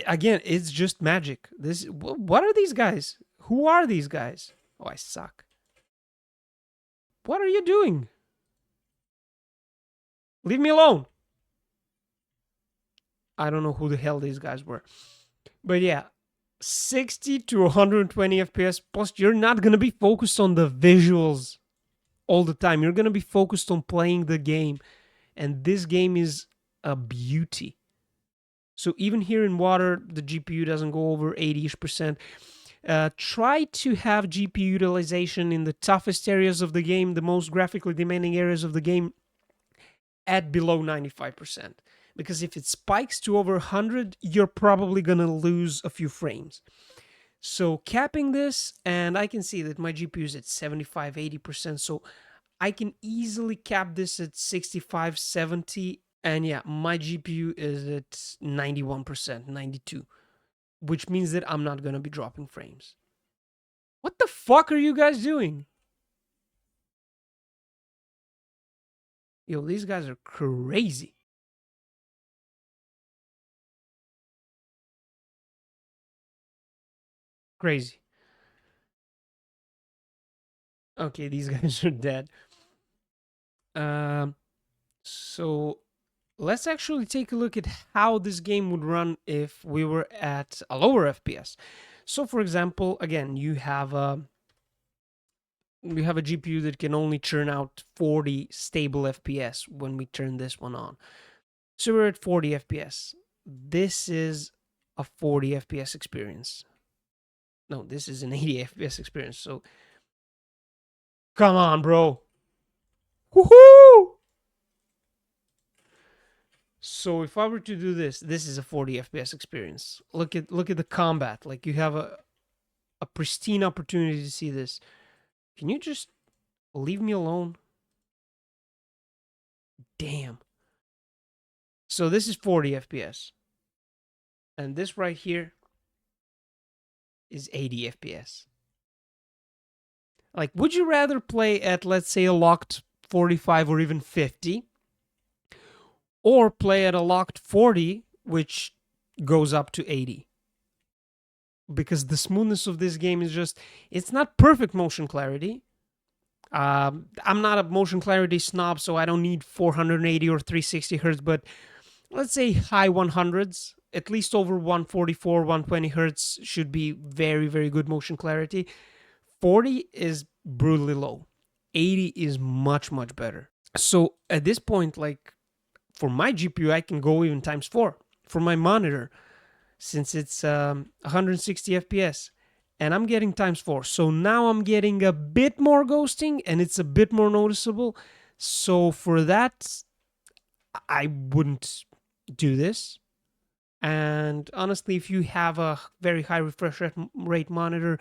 again, it's just magic. What are these guys? Who are these guys? Oh, I suck. What are you doing? Leave me alone. I don't know who the hell these guys were. But yeah, 60 to 120 FPS. Plus, you're not going to be focused on the visuals all the time. You're going to be focused on playing the game. And this game is a beauty. So even here in water, the GPU doesn't go over 80-ish%. Try to have GPU utilization in the toughest areas of the game, the most graphically demanding areas of the game, at below 95%. Because if it spikes to over 100, you're probably going to lose a few frames. So capping this, and I can see that my GPU is at 75-80%, so I can easily cap this at 65-70, and yeah, my GPU is at 91%, 92, which means that I'm not going to be dropping frames. What the fuck are you guys doing? Yo, these guys are crazy. Crazy. Okay, these guys are dead. So let's actually take a look at how this game would run if we were at a lower FPS. So for example, again, you have a GPU that can only churn out 40 stable FPS when we turn this one on. So we're at 40 FPS. This is a 40 FPS experience. No, this is an 80 FPS experience. So come on, bro. Woohoo! So if I were to do this, this is a 40 FPS experience. Look at the combat. Like, you have a pristine opportunity to see this. Can you just leave me alone? Damn. So this is 40 FPS. And this right here is 80 FPS. Like, would you rather play at, let's say, a locked 45 or even 50? Or play at a locked 40, which goes up to 80? Because the smoothness of this game is just, it's not perfect motion clarity. I'm not a motion clarity snob, so I don't need 480 or 360 hertz, but let's say high 100s, at least over 144, 120 hertz should be very, very good motion clarity. 40 is brutally low. 80 is much, much better. So at this point, like, for my GPU, I can go even times 4 for my monitor, since it's 160 FPS, and I'm getting times 4. So now I'm getting a bit more ghosting, and it's a bit more noticeable. So for that, I wouldn't do this. And honestly, if you have a very high refresh rate monitor,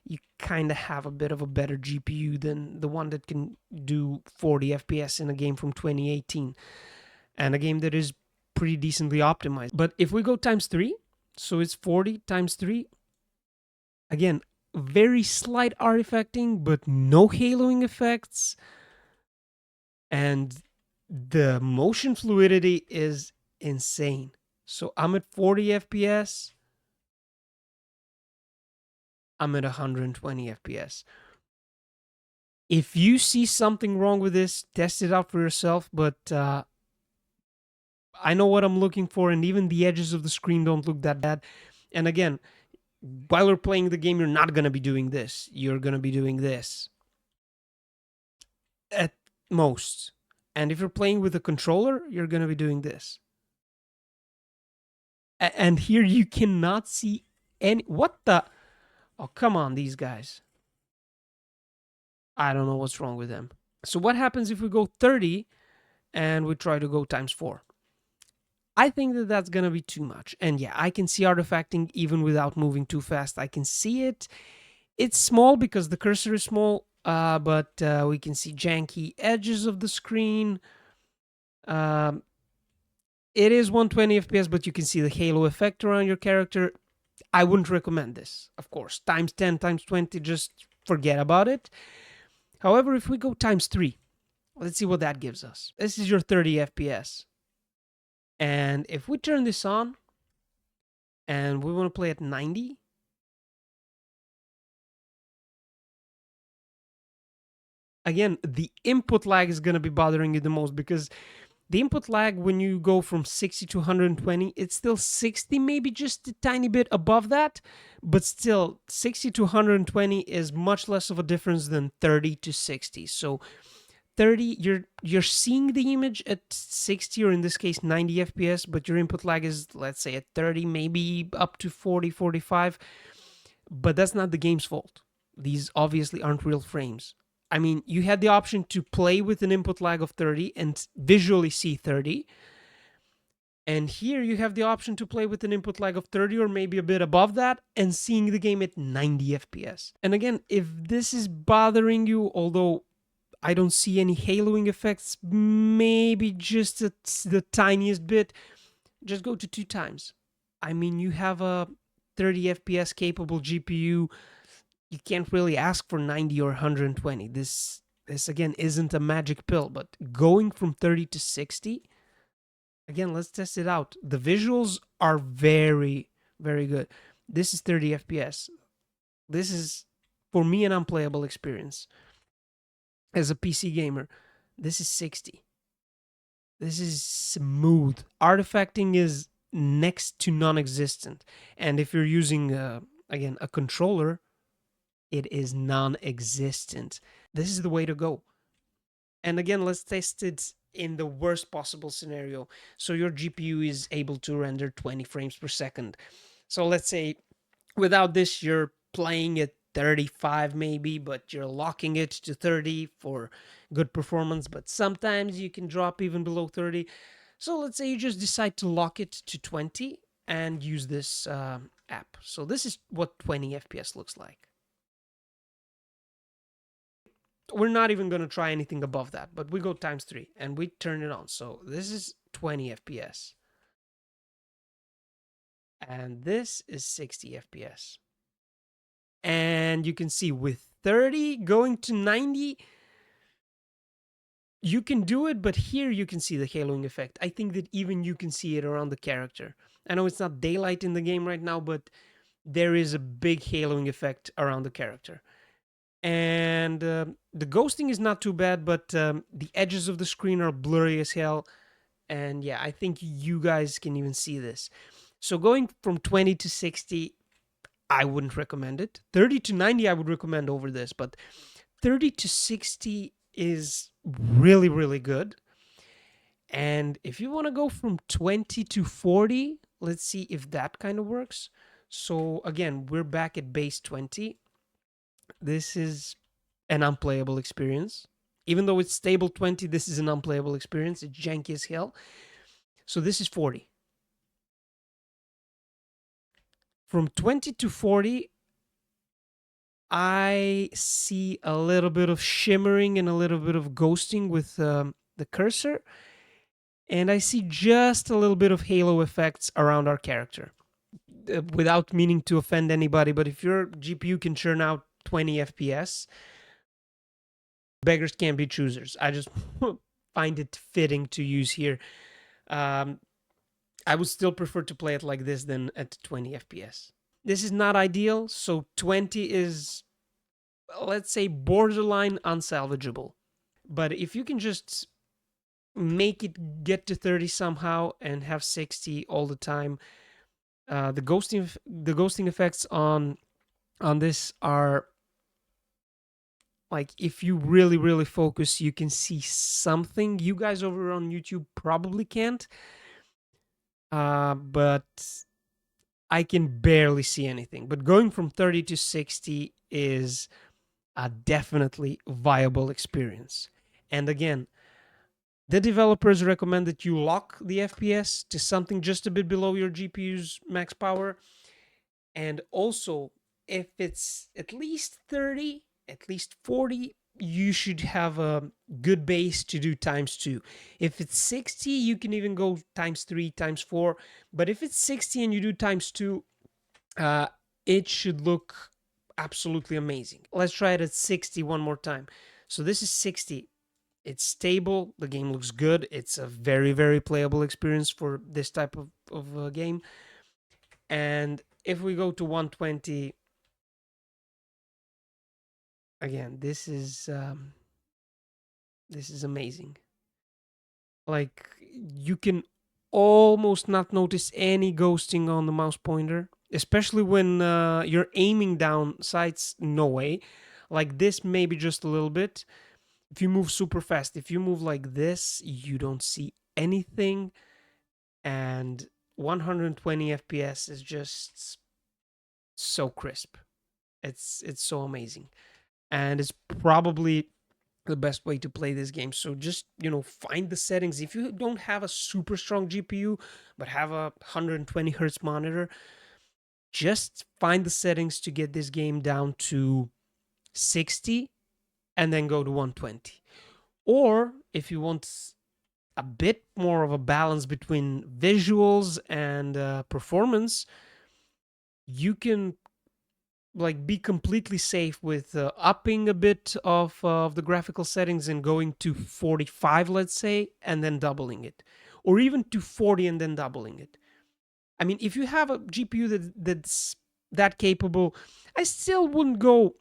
you kind of have a bit of a better GPU than the one that can do 40 FPS in a game from 2018, and a game that is pretty decently optimized. But if we go times 3, so it's 40 times 3, again, very slight artifacting, but no haloing effects, and the motion fluidity is insane. So I'm at 40 FPS, I'm at 120 FPS. If you see something wrong with this, test it out for yourself, but I know what I'm looking for, and even the edges of the screen don't look that bad. And again, while you're playing the game, you're not going to be doing this. You're going to be doing this at most. And if you're playing with a controller, you're going to be doing this. And here you cannot see any. What the? Oh, come on, these guys. I don't know what's wrong with them. So, what happens if we go 30 and we try to go times 4? I think that that's going to be too much. And yeah, I can see artifacting even without moving too fast. I can see it. It's small because the cursor is small, but we can see janky edges of the screen. Um, it is 120 FPS, but you can see the halo effect around your character. I wouldn't recommend this, of course. Times 10, times 20, just forget about it. However, if we go times 3, let's see what that gives us. This is your 30 FPS. And if we turn this on and we want to play at 90, again, the input lag is going to be bothering you the most, because the input lag when you go from 60 to 120, it's still 60, maybe just a tiny bit above that, but still 60 to 120 is much less of a difference than 30 to 60. So 30, you're seeing the image at 60, or in this case 90 FPS, but your input lag is, let's say, at 30, maybe up to 40, 45. But that's not the game's fault. These obviously aren't real frames. I mean, you had the option to play with an input lag of 30 and visually see 30. And here you have the option to play with an input lag of 30 or maybe a bit above that and seeing the game at 90 FPS. And again, if this is bothering you, although I don't see any haloing effects, maybe just the tiniest bit, just go to 2 times. I mean, you have a 30 FPS capable GPU. You can't really ask for 90 or 120. This again isn't a magic pill, but going from 30 to 60, again, let's test it out. The visuals are very, very good. This is 30 FPS. This is, for me, an unplayable experience. As a PC gamer, this is 60. This is smooth. Artifacting is next to non-existent. And if you're using, again, a controller, it is non-existent. This is the way to go. And again, let's test it in the worst possible scenario. So your GPU is able to render 20 frames per second. So let's say without this, you're playing at 35 maybe, but you're locking it to 30 for good performance. But sometimes you can drop even below 30. So let's say you just decide to lock it to 20 and use this app. So this is what 20 FPS looks like. We're not even going to try anything above that, but we go times 3 and we turn it on. So this is 20 FPS. And this is 60 FPS. And you can see with 30 going to 90, you can do it, but here you can see the haloing effect. I think that even you can see it around the character. I know it's not daylight in the game right now, but there is a big haloing effect around the character. And the ghosting is not too bad, but the edges of the screen are blurry as hell. And yeah, I think you guys can even see this. So going from 20 to 60, I wouldn't recommend it. 30 to 90, I would recommend over this, but 30 to 60 is really, really good. And if you want to go from 20 to 40, let's see if that kind of works. So again, we're back at base 20. This is an unplayable experience. Even though it's stable 20, this is an unplayable experience. It's janky as hell. So this is 40. From 20 to 40, I see a little bit of shimmering and a little bit of ghosting with the cursor, and I see just a little bit of halo effects around our character. Without meaning to offend anybody, but if your GPU can churn out 20 FPS, beggars can't be choosers. I just find it fitting to use here. Um, I would still prefer to play it like this than at 20 FPS. This is not ideal, so 20 is, let's say, borderline unsalvageable. But if you can just make it get to 30 somehow and have 60 all the time, the ghosting effects on this are like, if you really focus, you can see something you guys over on YouTube probably can't. But I can barely see anything. But going from 30 to 60 is a definitely viable experience. And again, the developers recommend that you lock the FPS to something just a bit below your GPU's max power. And also, if it's at least 30, at least 40, you should have a good base to do times two. If it's 60, you can even go times three, times four. But if it's 60 and you do times two, uh, it should look absolutely amazing. Let's try it at 60 one more time. So this is 60. It's stable. The game looks good. It's a very playable experience for this type of game. And if we go to 120, again, this is amazing. Like, you can almost not notice any ghosting on the mouse pointer, especially when you're aiming down sights. No way. Like this, maybe just a little bit. If you move super fast, if you move like this, you don't see anything. And 120 FPS is just so crisp. It's so amazing. And it's probably the best way to play this game. So just, find the settings. If you don't have a super strong GPU but have a 120 hertz monitor, just find the settings to get this game down to 60 and then go to 120. Or if you want a bit more of a balance between visuals and performance, you can like be completely safe with upping a bit of the graphical settings and going to 45, let's say, and then doubling it, or even to 40 and then doubling it. I mean, if you have a GPU that's that capable, I still wouldn't go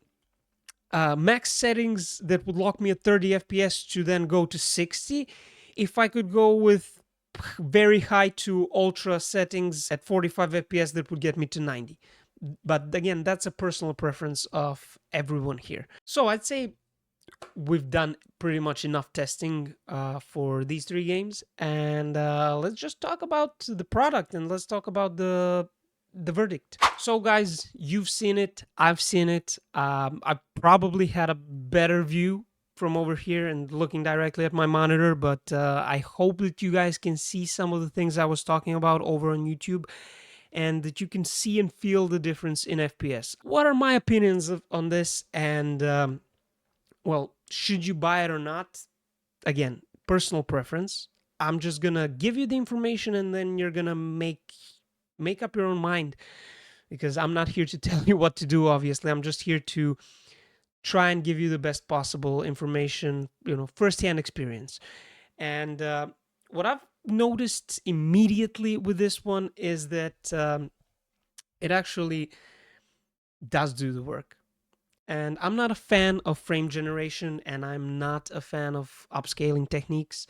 max settings that would lock me at 30 FPS to then go to 60. If I could go with very high to ultra settings at 45 FPS, that would get me to 90. But again, that's a personal preference of everyone here. So I'd say we've done pretty much enough testing for these three games, and let's just talk about the product and let's talk about the verdict. So guys, you've seen it, I've seen it. I probably had a better view from over here and looking directly at my monitor, but I hope that you guys can see some of the things I was talking about over on YouTube, and that you can see and feel the difference in FPS. What are my opinions on this? And well, should you buy it or not? Again, personal preference. I'm just gonna give you the information, and then you're gonna make up your own mind, because I'm not here to tell you what to do. Obviously, I'm just here to try and give you the best possible information, firsthand experience. And what I've noticed immediately with this one is that it actually does do the work. And I'm not a fan of frame generation, and I'm not a fan of upscaling techniques.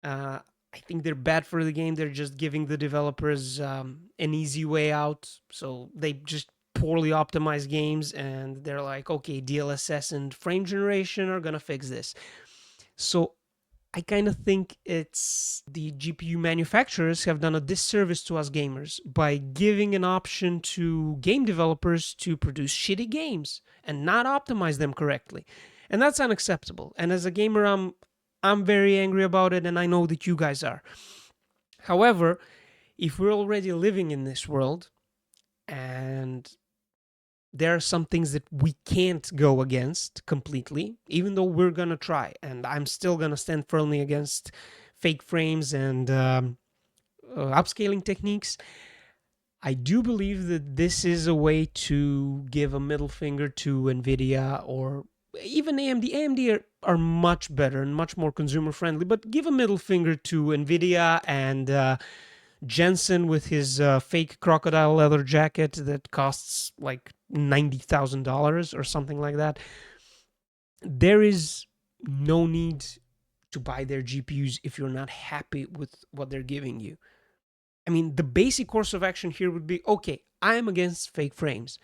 I think they're bad for the game. They're just giving the developers an easy way out. So they just poorly optimize games, and they're like, okay, DLSS and frame generation are gonna fix this. So I kind of think it's the GPU manufacturers have done a disservice to us gamers by giving an option to game developers to produce shitty games and not optimize them correctly. And that's unacceptable. And as a gamer, I'm very angry about it, and I know that you guys are. However, if we're already living in this world, And there are some things that we can't go against completely, even though we're going to try. And I'm still going to stand firmly against fake frames and upscaling techniques. I do believe that this is a way to give a middle finger to Nvidia or even AMD. AMD are much better and much more consumer friendly, but give a middle finger to Nvidia and Jensen with his fake crocodile leather jacket that costs like $90,000 or something like that. There is no need to buy their GPUs if you're not happy with what they're giving you. I mean, the basic course of action here would be, okay, I'm against fake frames.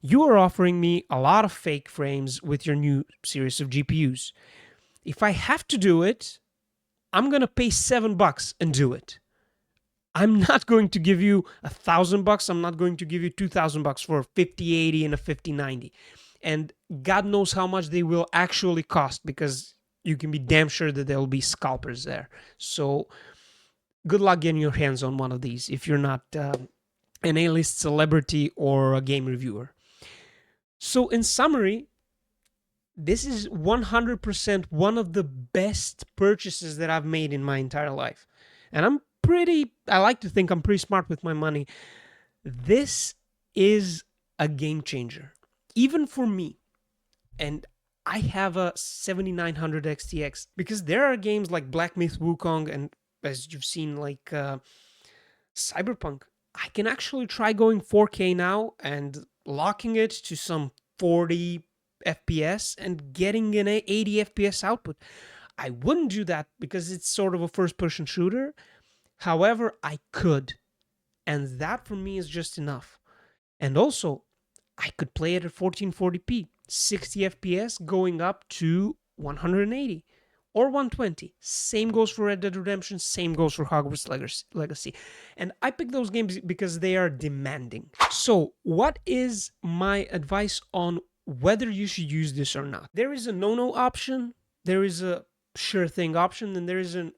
You are offering me a lot of fake frames with your new series of GPUs. If I have to do it, I'm going to pay $7 and do it. I'm not going to give you $1,000. I'm not going to give you $2,000 for a 5080 and a 5090. And God knows how much they will actually cost, because you can be damn sure that there will be scalpers there. So good luck getting your hands on one of these if you're not an A-list celebrity or a game reviewer. So in summary, this is 100% one of the best purchases that I've made in my entire life. And I like to think I'm pretty smart with my money. This is a game changer, even for me. And I have a 7900 XTX, because there are games like Black Myth Wukong and, as you've seen, like Cyberpunk. I can actually try going 4K now and locking it to some 40 FPS and getting an 80 FPS output. I wouldn't do that because it's sort of a first-person shooter. However, I could. And that for me is just enough. And also, I could play it at 1440p, 60 FPS going up to 180 or 120. Same goes for Red Dead Redemption, same goes for Hogwarts Legacy. And I pick those games because they are demanding. So, what is my advice on whether you should use this or not? There is a no-no option, there is a sure thing option, and there is an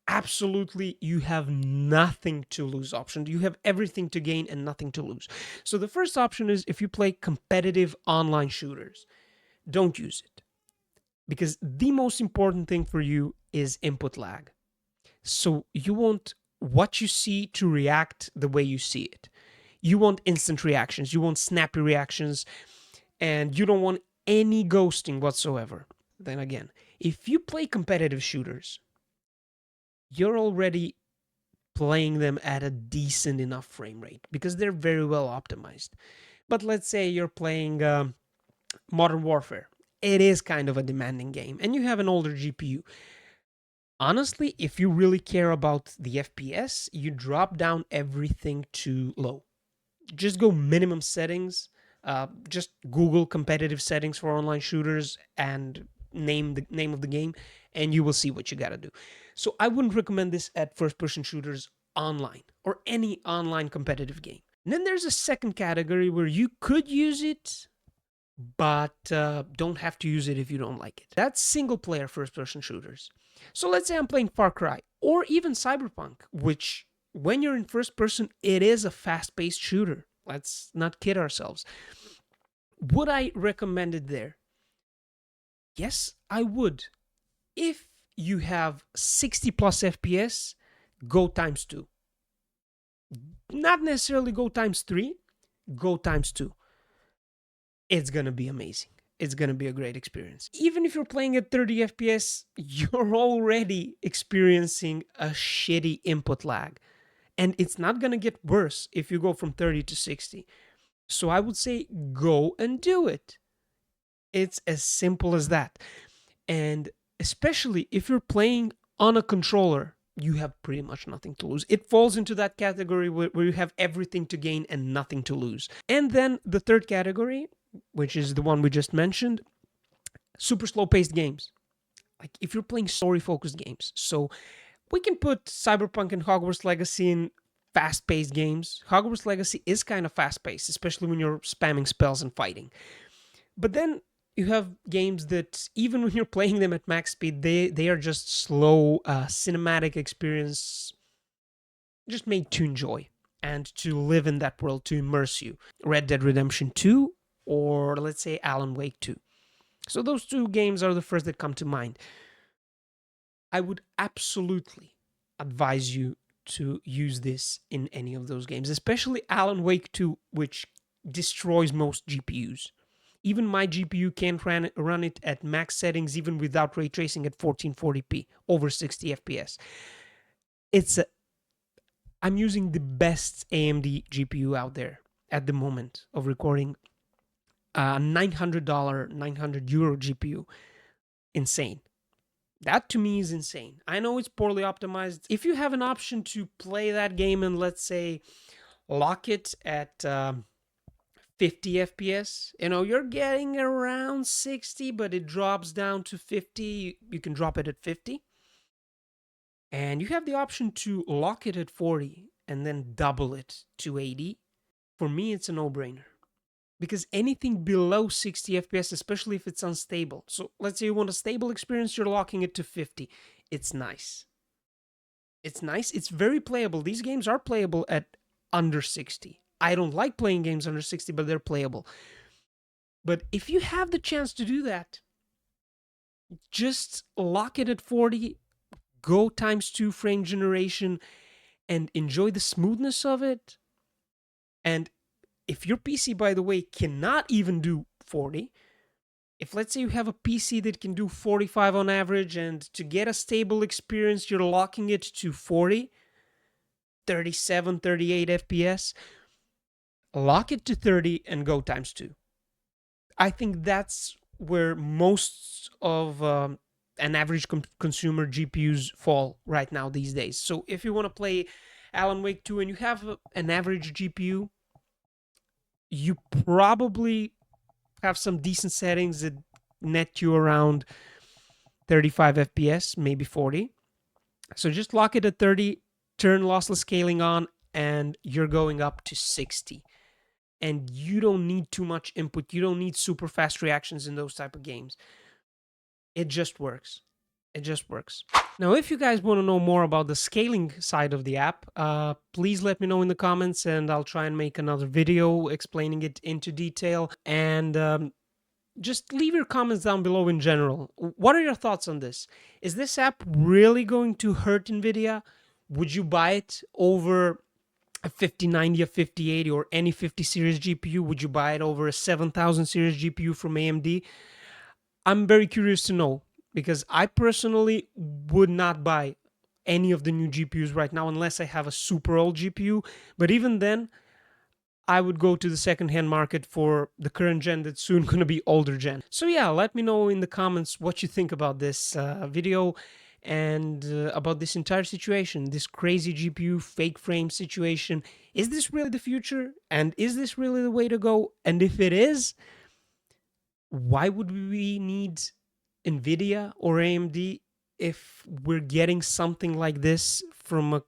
absolutely you have nothing to lose option. You have everything to gain and nothing to lose. So the first option is, if you play competitive online shooters, don't use it, because the most important thing for you is input lag. So you want what you see to react the way you see it. You want instant reactions, you want snappy reactions, and you don't want any ghosting whatsoever. Then again, if you play competitive shooters, you're already playing them at a decent enough frame rate because they're very well optimized. But let's say you're playing Modern Warfare. It is kind of a demanding game, and you have an older GPU. Honestly, if you really care about the FPS, you drop down everything to low. Just go minimum settings. Just Google competitive settings for online shooters and name the name of the game, and you will see what you gotta do. So I wouldn't recommend this at first-person shooters online or any online competitive game. And then there's a second category where you could use it, but don't have to use it if you don't like it. That's single-player first-person shooters. So let's say I'm playing Far Cry or even Cyberpunk, which, when you're in first person, it is a fast-paced shooter. Let's not kid ourselves. Would I recommend it there? Yes, I would. If you have 60 plus FPS, go times 2. Not necessarily go times 3, go times 2. It's gonna be amazing. It's gonna be a great experience. Even if you're playing at 30 FPS, you're already experiencing a shitty input lag. And it's not gonna get worse if you go from 30 to 60. So I would say go and do it. It's as simple as that. And especially if you're playing on a controller, you have pretty much nothing to lose. It falls into that category where you have everything to gain and nothing to lose. And then the third category, which is the one we just mentioned, super slow-paced games. Like if you're playing story-focused games. So we can put Cyberpunk and Hogwarts Legacy in fast-paced games. Hogwarts Legacy is kind of fast-paced, especially when you're spamming spells and fighting. But then you have games that, even when you're playing them at max speed, they are just slow, cinematic experience, just made to enjoy. and to live in that world, to immerse you. Red Dead Redemption 2, or let's say Alan Wake 2. So those two games are the first that come to mind. I would absolutely advise you to use this in any of those games, especially Alan Wake 2, which destroys most GPUs. Even my GPU can't run it at max settings, even without ray tracing at 1440p, over 60 FPS. It's a, I'm using the best AMD GPU out there at the moment of recording. $900, €900 GPU. Insane. That to me is insane. I know it's poorly optimized. If you have an option to play that game and let's say lock it at 50 FPS, you're getting around 60, but it drops down to 50. You can drop it at 50. And you have the option to lock it at 40 and then double it to 80. For me, it's a no-brainer. Because anything below 60 FPS, especially if it's unstable. So let's say you want a stable experience, you're locking it to 50. It's nice. It's nice. It's very playable. These games are playable at under 60. I don't like playing games under 60, but they're playable. But if you have the chance to do that, just lock it at 40, go ×2 frame generation, and enjoy the smoothness of it. And if your PC, by the way, cannot even do 40, if let's say you have a PC that can do 45 on average, and to get a stable experience, you're locking it to 40, 37, 38 FPS, lock it to 30 and go ×2. I think that's where most of an average consumer GPUs fall right now these days. So if you want to play Alan Wake 2 and you have an average GPU, you probably have some decent settings that net you around 35 FPS, maybe 40. So just lock it at 30, turn lossless scaling on, and you're going up to 60. And you don't need too much input. You don't need super fast reactions in those type of games. It just works. It just works. Now, if you guys want to know more about the scaling side of the app, please let me know in the comments and I'll try and make another video explaining it into detail. And just leave your comments down below in general. What are your thoughts on this? Is this app really going to hurt NVIDIA? Would you buy it over a 5090, a 5080, or any 50 series GPU? Would you buy it over a 7000 series GPU from AMD? I'm very curious to know, because I personally would not buy any of the new GPUs right now unless I have a super old GPU. But even then, I would go to the secondhand market for the current gen that's soon going to be older gen. So yeah, let me know in the comments what you think about this video and about this entire situation, this crazy GPU fake frame situation. Is this really the future? And is this really the way to go? And if it is, why would we need NVIDIA or AMD if we're getting something like this from a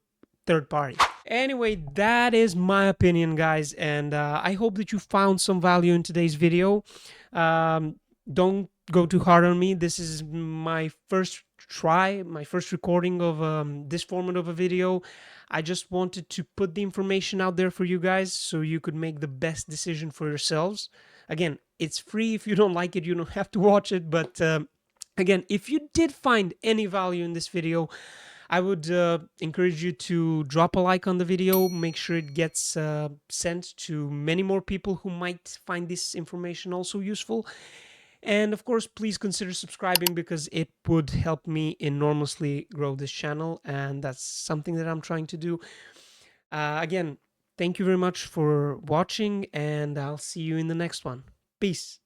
third party? Anyway, that is my opinion, guys, and I hope that you found some value in today's video. Don't go too hard on me. This is my first try, my first recording of this format of a video. I just wanted to put the information out there for you guys so you could make the best decision for yourselves. Again, it's free. If you don't like it, you don't have to watch it. But again, if you did find any value in this video, I would encourage you to drop a like on the video, make sure it gets sent to many more people who might find this information also useful. And of course, please consider subscribing because it would help me enormously grow this channel. And that's something that I'm trying to do. Again, thank you very much for watching and I'll see you in the next one. Peace.